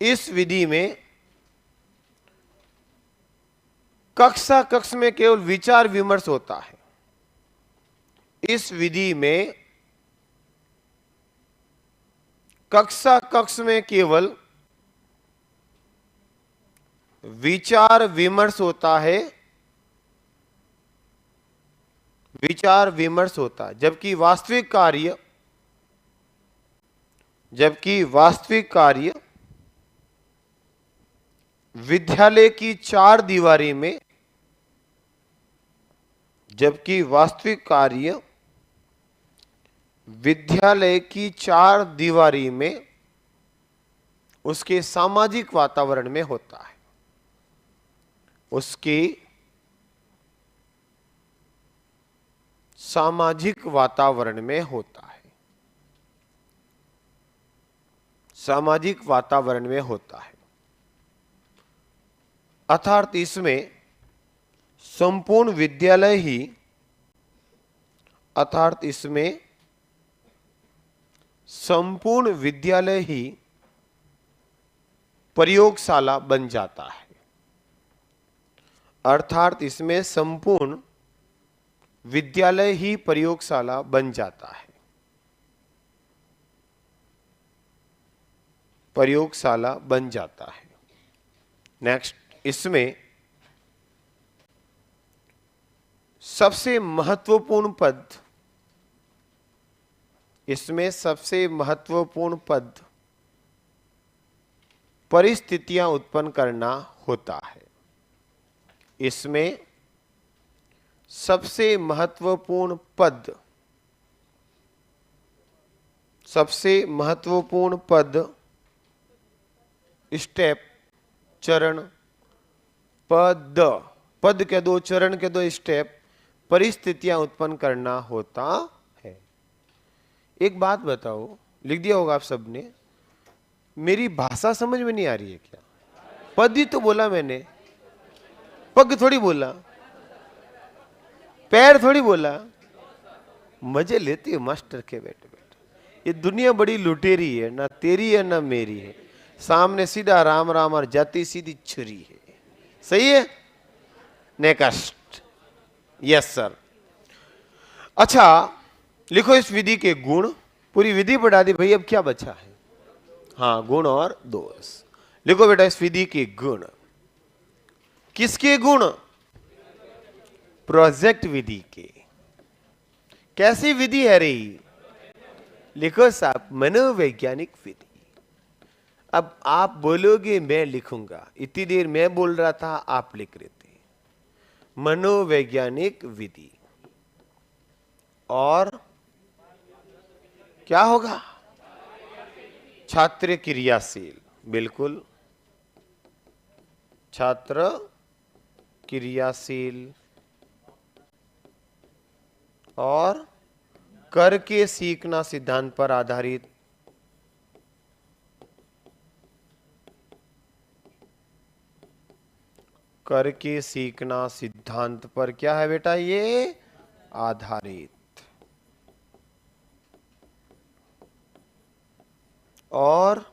इस विधि में कक्ष में केवल विचार विमर्श होता है। इस विधि में कक्ष में केवल विचार विमर्श होता है। विचार विमर्श होता है, जबकि वास्तविक कार्य विद्यालय की चार दीवारी में, जबकि वास्तविक कार्य विद्यालय की चार दीवारी में उसके सामाजिक वातावरण में होता है। उसके सामाजिक वातावरण में होता है। सामाजिक वातावरण में होता है। अर्थात इसमें संपूर्ण विद्यालय ही, अर्थात इसमें संपूर्ण विद्यालय ही प्रयोगशाला बन जाता है। अर्थात इसमें संपूर्ण विद्यालय ही प्रयोगशाला बन जाता है। प्रयोगशाला बन जाता है। नेक्स्ट, इसमें सबसे महत्वपूर्ण पद, इसमें सबसे महत्वपूर्ण पद परिस्थितियां उत्पन्न करना होता है। इसमें सबसे महत्वपूर्ण पद, सबसे महत्वपूर्ण पद, स्टेप, चरण, पद के दो, चरण के दो स्टेप, परिस्थितियां उत्पन्न करना होता है। एक बात बताओ, लिख दिया होगा आप सबने, मेरी भाषा समझ में नहीं आ रही है क्या? पद ही तो बोला मैंने, पग थोड़ी बोला, पैर थोड़ी बोला। मजे लेती है मास्टर के बेटे। ये दुनिया बड़ी लुटेरी है, ना तेरी है ना मेरी है। सामने सीधा राम राम और जाती सीधी छुरी है। सही है। नेक्स्ट। Yes sir. अच्छा, लिखो इस विधि के गुण। पूरी विधि पढ़ा दी भाई, अब क्या बचा है? हाँ, गुण और दोष। लिखो बेटा इस विधि के गुण। किसके गुण? प्रोजेक्ट विधि के। कैसी विधि है रही? लिखो साहब, मनोवैज्ञानिक विधि। अब आप बोलोगे मैं लिखूंगा, इतनी देर मैं बोल रहा था, आप लिख रहे थे। मनोवैज्ञानिक विधि। और क्या होगा? छात्र क्रियाशील। बिल्कुल, छात्र क्रियाशील और करके सीखना सिद्धांत पर आधारित। करके सीखना सिद्धांत पर क्या है बेटा? ये आधारित। और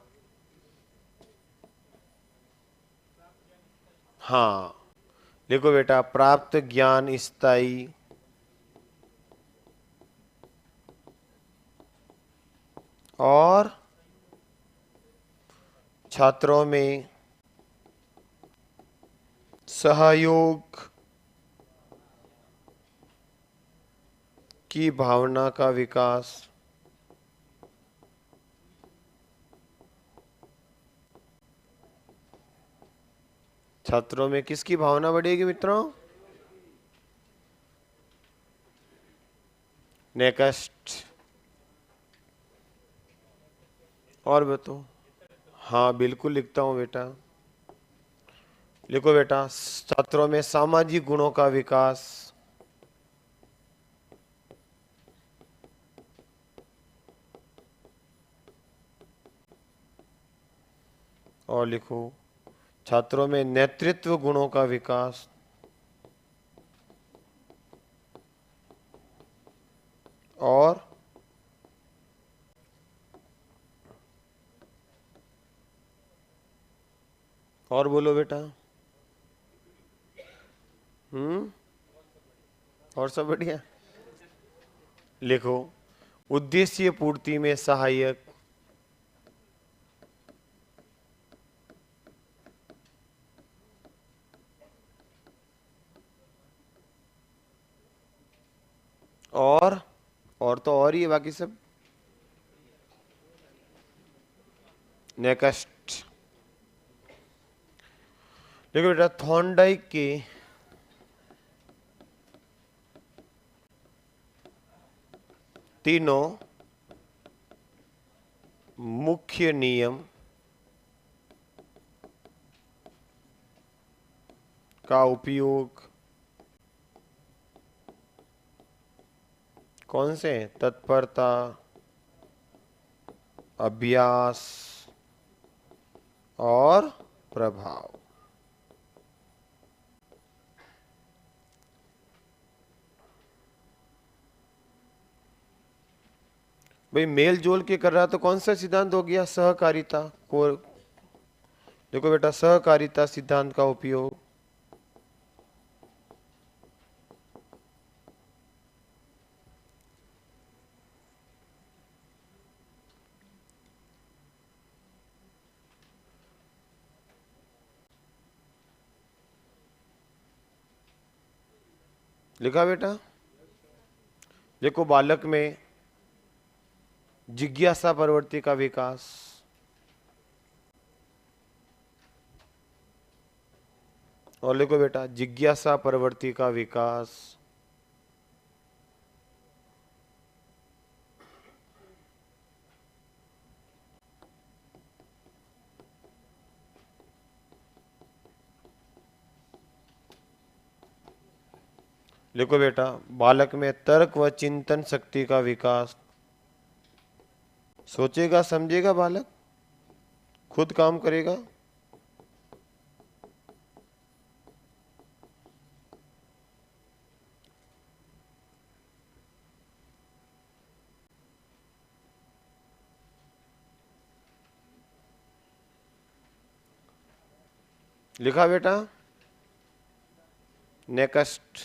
हाँ, देखो बेटा, प्राप्त ज्ञान स्थायी और छात्रों में सहयोग की भावना का विकास। छात्रों में किसकी भावना बढ़ेगी मित्रों? नेक्स्ट। और बताओ। हाँ बिल्कुल लिखता हूं बेटा। लिखो बेटा, छात्रों में सामाजिक गुणों का विकास। और लिखो, छात्रों में नेतृत्व गुणों का विकास। और बोलो बेटा। और सब बढ़िया। लिखो, उद्देश्य पूर्ति में सहायक और तो और ही है बाकी सब। नेक्स्ट। देखो बेटा, थॉर्नडाइक के तीनों मुख्य नियम का उपयोग कौन से? तत्परता, अभ्यास और प्रभाव। भाई मेल जोल के कर रहा तो कौन सा सिद्धांत हो गया? सहकारिता को। देखो बेटा, सहकारिता सिद्धांत का उपयोग लिखा बेटा। देखो, बालक में जिज्ञासा प्रवृत्ति का विकास। और लिखो बेटा, जिज्ञासा प्रवृत्ति का विकास लिखो बेटा, बालक में तर्क व चिंतन शक्ति का विकास। सोचेगा समझेगा बालक, खुद काम करेगा। लिखा बेटा? नेक्स्ट,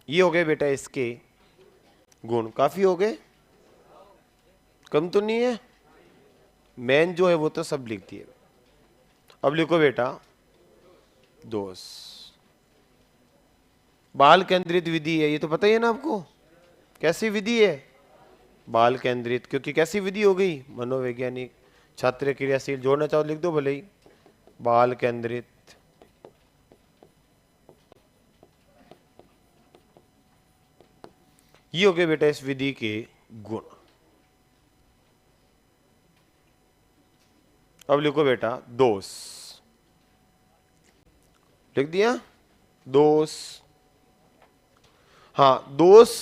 ये हो गए बेटा इसके गुण। काफी हो गए? कम तो नहीं है? मैन जो है वो तो सब लिख दिए। अब लिखो बेटा दोष। बाल केंद्रित विधि है, ये तो पता ही है ना आपको। कैसी विधि है? बाल केंद्रित, क्योंकि कैसी विधि हो गई? मनोवैज्ञानिक। छात्र क्रियाशील, जोड़ना चाहो लिख दो भले ही। बाल केंद्रित, ये हो गए बेटा इस विधि के गुण। अब लिखो बेटा दोष। लिख दिया दोष। हाँ, दोष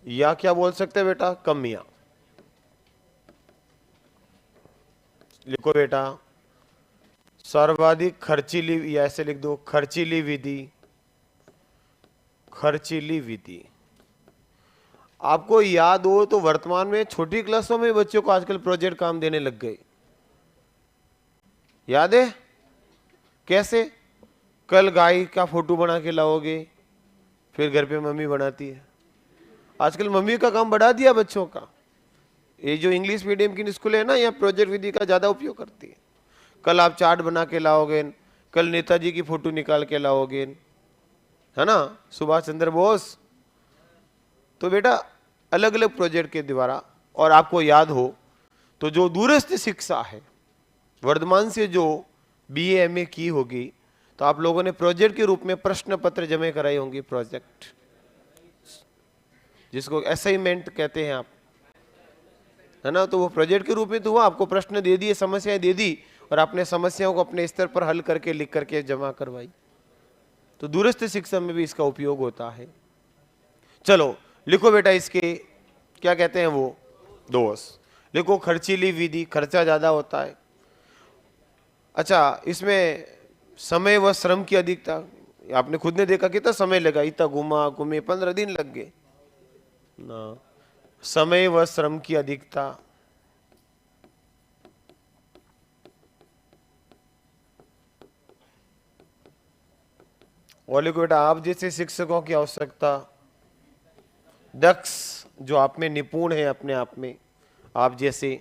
या क्या बोल सकते हैं बेटा? कमियां। लिखो बेटा सर्वाधिक खर्चीली, या ऐसे लिख दो खर्चीली विधि। खर्चीली विधि आपको याद हो तो वर्तमान में छोटी क्लासों में बच्चों को आजकल प्रोजेक्ट काम देने लग गए। याद है? कैसे? कल गाय का फोटो बना के लाओगे, फिर घर पे मम्मी बनाती है। आजकल मम्मी का काम बढ़ा दिया बच्चों का। ये जो इंग्लिश मीडियम की स्कूल है ना, यहाँ प्रोजेक्ट विधि का ज्यादा उपयोग करती है। कल आप चार्ट बना के लाओगे, कल नेताजी की फोटो निकाल के लाओगे, है ना, सुभाष चंद्र बोस। तो बेटा अलग अलग प्रोजेक्ट के द्वारा, और आपको याद हो तो जो दूरस्थ शिक्षा है, वर्धमान से जो BA MA की होगी, तो आप लोगों ने प्रोजेक्ट के रूप में प्रश्न पत्र जमा कराई होंगी। प्रोजेक्ट जिसको असाइनमेंट कहते हैं आप, है ना। तो वो प्रोजेक्ट के रूप में तो हुआ, आपको प्रश्न दे दिए, समस्याएं दे दी, और आपने समस्याओं को अपने स्तर पर हल करके लिख करके जमा करवाई। तो दूरस्थ शिक्षा में भी इसका उपयोग होता है। चलो लिखो बेटा इसके क्या कहते हैं वो दोष। लिखो खर्चीली विधि, खर्चा ज्यादा होता है। अच्छा, इसमें समय व श्रम की अधिकता, आपने खुद ने देखा कितना समय लगा, इतना घुमा घूमे 15 दिन लग गए ना। समय व श्रम की अधिकता, और लिखो बेटा आप जैसे शिक्षकों की आवश्यकता। दक्ष, जो आप में निपुण है अपने आप में, आप जैसे।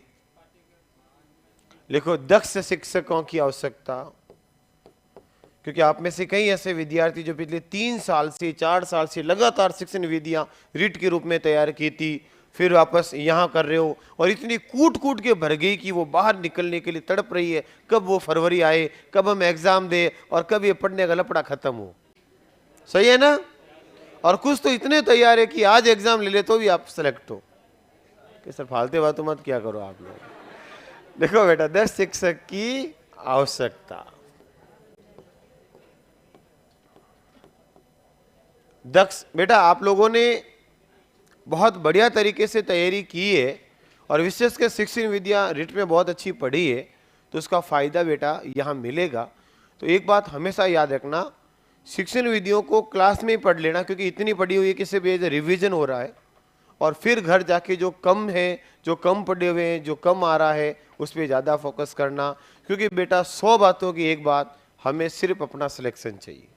लिखो दक्ष शिक्षकों की आवश्यकता, क्योंकि आप में से कई ऐसे विद्यार्थी जो पिछले 3 साल से 4 साल से लगातार शिक्षण विधियां रीट के रूप में तैयार की थी, फिर वापस यहाँ कर रहे हो, और इतनी कूट कूट के भर गई कि वो बाहर निकलने के लिए तड़प रही है, कब वो फरवरी आए, कब हम एग्जाम दे, और कब ये पढ़ने का लपड़ा खत्म हो। सही है ना। और कुछ तो इतने तैयार है कि आज एग्जाम ले ले तो भी आप सेलेक्ट हो। कि सर फालतू बातों मत क्या करो आप लोग। देखो बेटा 10 शिक्षक की आवश्यकता। दक्ष, बेटा आप लोगों ने बहुत बढ़िया तरीके से तैयारी की है, और विशेषकर शिक्षण विद्या रिट में बहुत अच्छी पढ़ी है, तो उसका फायदा बेटा यहाँ मिलेगा। तो एक बात हमेशा याद रखना, शिक्षण विधियों को क्लास में ही पढ़ लेना, क्योंकि इतनी पढ़ी हुई है कि सिर्फ एज रिविजन हो रहा है, और फिर घर जाके जो कम है, जो कम पढ़े हुए हैं, जो कम आ रहा है, उस पर ज़्यादा फोकस करना। क्योंकि बेटा 100 बातों की एक बात, हमें सिर्फ अपना सिलेक्शन चाहिए,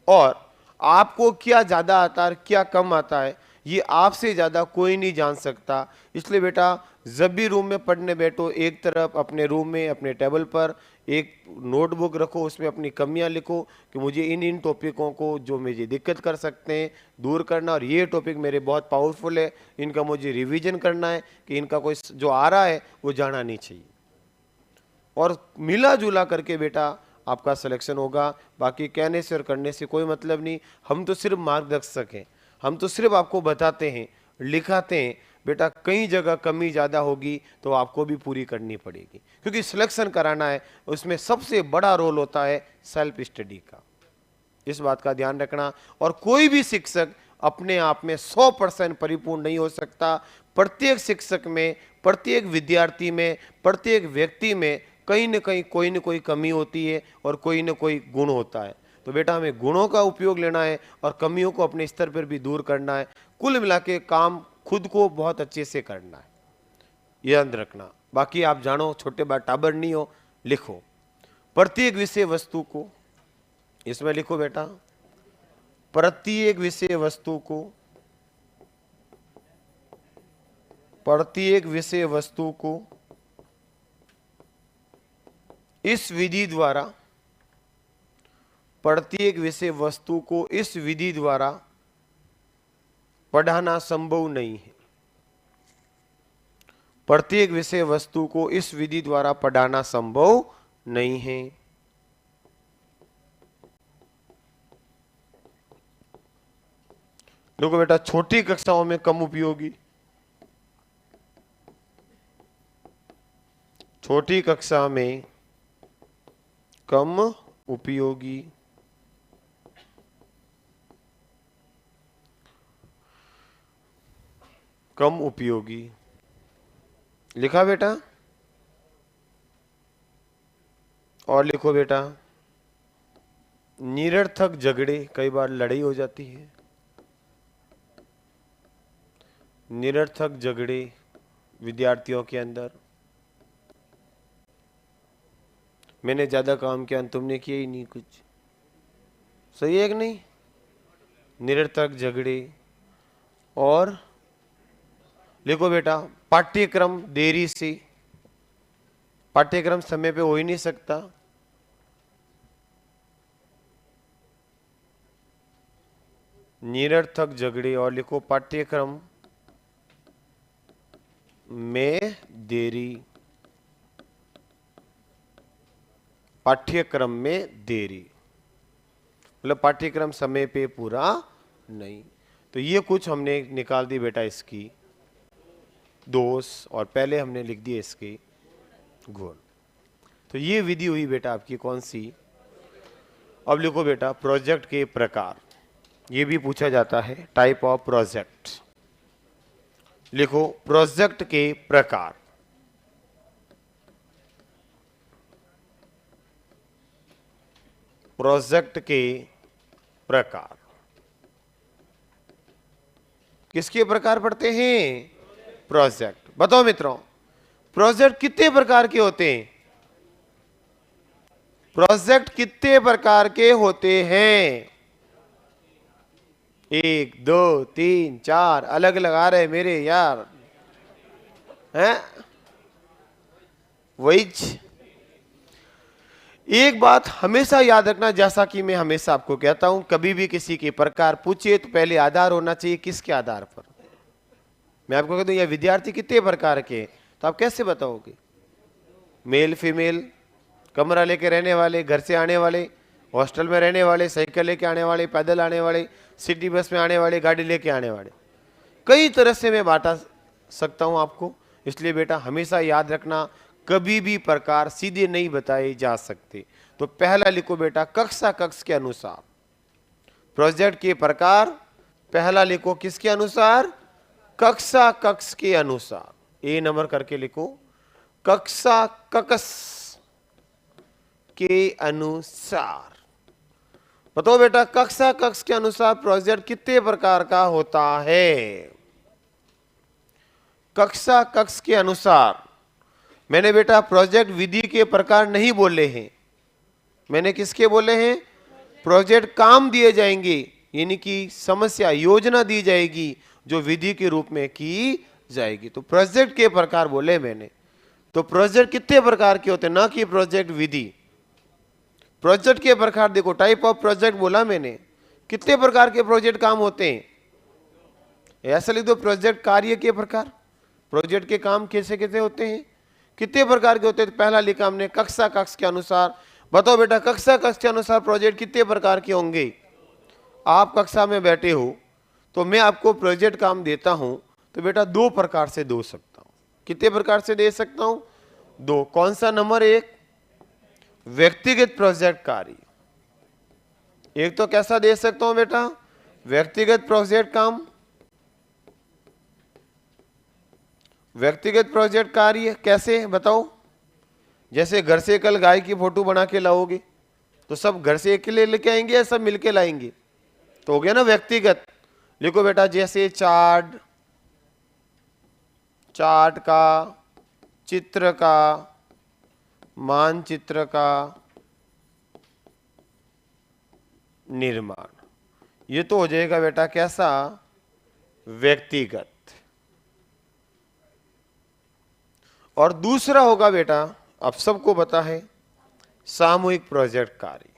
और आपको क्या ज़्यादा आता है क्या कम आता है ये आपसे ज़्यादा कोई नहीं जान सकता। इसलिए बेटा जब भी रूम में पढ़ने बैठो, एक तरफ अपने रूम में अपने टेबल पर एक नोटबुक रखो, उसमें अपनी कमियां लिखो कि मुझे इन टॉपिकों को जो मुझे दिक्कत कर सकते हैं दूर करना, और ये टॉपिक मेरे बहुत पावरफुल है, इनका मुझे रिवीजन करना है, कि इनका कोई जो आ रहा है वो जाना नहीं चाहिए। और मिला जुला करके बेटा आपका सिलेक्शन होगा। बाकी कहने से और करने से कोई मतलब नहीं, हम तो सिर्फ मार्गदर्शक हैं, हम तो सिर्फ आपको बताते हैं, लिखाते हैं। बेटा कई जगह कमी ज़्यादा होगी तो आपको भी पूरी करनी पड़ेगी, क्योंकि सिलेक्शन कराना है, उसमें सबसे बड़ा रोल होता है सेल्फ स्टडी का। इस बात का ध्यान रखना। और कोई भी शिक्षक अपने आप में 100% परिपूर्ण नहीं हो सकता। प्रत्येक शिक्षक में, प्रत्येक विद्यार्थी में, प्रत्येक व्यक्ति में कहीं न कहीं कोई न कोई कमी होती है, और कोई न कोई गुण होता है। तो बेटा हमें गुणों का उपयोग लेना है, और कमियों को अपने स्तर पर भी दूर करना है। कुल मिला के काम खुद को बहुत अच्छे से करना है, याद रखना। बाकी आप जानो, छोटे बात टाबर नहीं हो, लिखो प्रत्येक विषय वस्तु को इसमें लिखो बेटा, प्रत्येक विषय वस्तु को, प्रत्येक विषय वस्तु को इस विधि द्वारा, प्रत्येक विषय वस्तु को इस विधि द्वारा पढ़ाना संभव नहीं है। प्रत्येक विषय वस्तु को इस विधि द्वारा पढ़ाना संभव नहीं है। देखो बेटा, छोटी कक्षाओं में कम उपयोगी, छोटी कक्षा में कम उपयोगी, कम उपयोगी लिखा बेटा। और लिखो बेटा, निरर्थक झगड़े, कई बार लड़ाई हो जाती है, निरर्थक झगड़े विद्यार्थियों के अंदर, मैंने ज्यादा काम किया तुमने किया ही नहीं कुछ, सही है कि नहीं? निरर्थक झगड़े। और लिखो बेटा, पाठ्यक्रम देरी से, पाठ्यक्रम समय पे हो ही नहीं सकता, निरर्थक झगड़े। और लिखो, पाठ्यक्रम में देरी, पाठ्यक्रम में देरी मतलब पाठ्यक्रम समय पे पूरा नहीं। तो ये कुछ हमने निकाल दी बेटा इसकी दोष, और पहले हमने लिख दिए इसके गुण। तो ये विधि हुई बेटा आपकी कौन सी? अब लिखो बेटा, प्रोजेक्ट के प्रकार, ये भी पूछा जाता है, टाइप ऑफ प्रोजेक्ट। लिखो, प्रोजेक्ट के प्रकार। प्रोजेक्ट के प्रकार किसके प्रकार पढ़ते हैं? प्रोजेक्ट। बताओ मित्रों, प्रोजेक्ट कितने प्रकार के होते हैं? प्रोजेक्ट कितने प्रकार के होते हैं? 1 2 3 4 अलग अलग आ रहे मेरे यार, हैं? वही एक बात हमेशा याद रखना, जैसा कि मैं हमेशा आपको कहता हूं, कभी भी किसी के प्रकार पूछिए तो पहले आधार होना चाहिए। किसके आधार पर? मैं आपको कहता हूं यह विद्यार्थी कितने प्रकार के, तो आप कैसे बताओगे? मेल फीमेल, कमरा लेके रहने वाले, घर से आने वाले, हॉस्टल में रहने वाले, साइकिल लेके आने वाले, पैदल आने वाले, सिटी बस में आने वाले, गाड़ी लेके आने वाले, कई तरह से मैं बांटा सकता हूं आपको। इसलिए बेटा हमेशा याद रखना, कभी भी प्रकार सीधे नहीं बताए जा सकते। तो पहला लिखो बेटा, कक्षा कक्ष के अनुसार। प्रोजेक्ट के प्रकार पहला लिखो किसके अनुसार? कक्षा कक्ष के अनुसार। ए नंबर करके लिखो, कक्षा कक्ष के अनुसार। बताओ बेटा, कक्षा कक्ष के अनुसार प्रोजेक्ट कितने प्रकार का होता है? कक्षा कक्ष के अनुसार। मैंने बेटा प्रोजेक्ट विधि के प्रकार नहीं बोले हैं, मैंने किसके बोले हैं? प्रोजेक्ट काम दिए जाएंगे, यानी कि समस्या योजना दी जाएगी जो विधि के रूप में की जाएगी। तो प्रोजेक्ट के प्रकार बोले मैंने। तो प्रोजेक्ट कितने प्रकार के होते हैं, ना कि प्रोजेक्ट विधि। प्रोजेक्ट के प्रकार देखो, टाइप ऑफ प्रोजेक्ट बोला मैंने, कितने प्रकार के प्रोजेक्ट काम होते हैं? ऐसा लिख दो, प्रोजेक्ट कार्य के प्रकार। प्रोजेक्ट के काम कैसे कैसे होते हैं, कितने प्रकार के होते हैं? तो पहला लिखा हमने कक्षा कक्ष के अनुसार। बताओ बेटा, कक्षा कक्ष के अनुसार प्रोजेक्ट कितने प्रकार के होंगे? आप कक्षा में बैठे हो तो मैं आपको प्रोजेक्ट काम देता हूं, तो बेटा 2 प्रकार से दे सकता हूं। कितने प्रकार से दे सकता हूं? 2। कौन सा? नंबर 1, व्यक्तिगत प्रोजेक्ट कार्य। एक तो कैसा दे सकता हूं बेटा? व्यक्तिगत प्रोजेक्ट काम, व्यक्तिगत प्रोजेक्ट कार्य कैसे बताओ? जैसे घर से कल गाय की फोटो बना के लाओगे तो सब घर से अकेले लेके आएंगे या सब मिलके लाएंगे? तो हो गया ना व्यक्तिगत। लिखो बेटा, जैसे चार्ट, चार्ट का, चित्र का, मानचित्र का, निर्माण। ये तो हो जाएगा बेटा कैसा, व्यक्तिगत। और दूसरा होगा बेटा, अब सबको पता है, सामूहिक प्रोजेक्ट कार्य।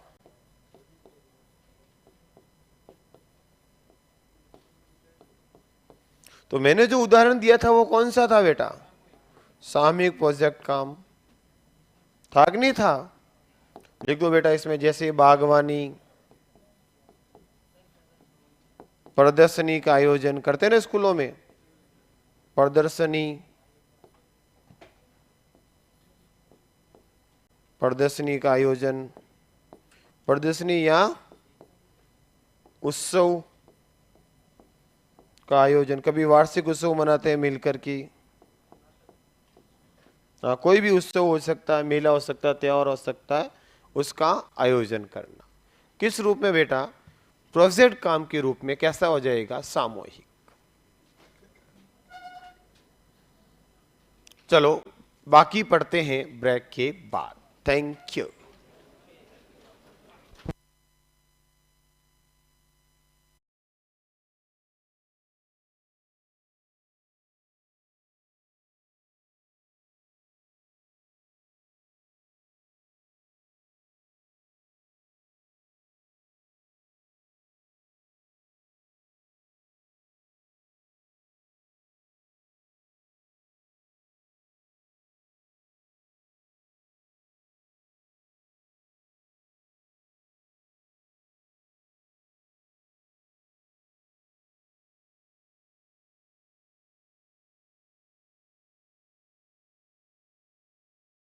तो मैंने जो उदाहरण दिया था वो कौन सा था बेटा, सामूहिक प्रोजेक्ट काम था कि नहीं था? लिख दो बेटा इसमें, जैसे बागवानी, प्रदर्शनी का आयोजन करते हैं ना स्कूलों में, प्रदर्शनी, प्रदर्शनी का आयोजन, प्रदर्शनी या उत्सव का आयोजन, कभी वार्षिक उत्सव मनाते हैं मिलकर की, कोई भी उत्सव हो सकता है, मेला हो सकता है, त्योहार हो सकता है, उसका आयोजन करना किस रूप में बेटा, प्रोजेक्ट काम के रूप में। कैसा हो जाएगा, सामूहिक। चलो बाकी पढ़ते हैं ब्रेक के बाद। Thank you.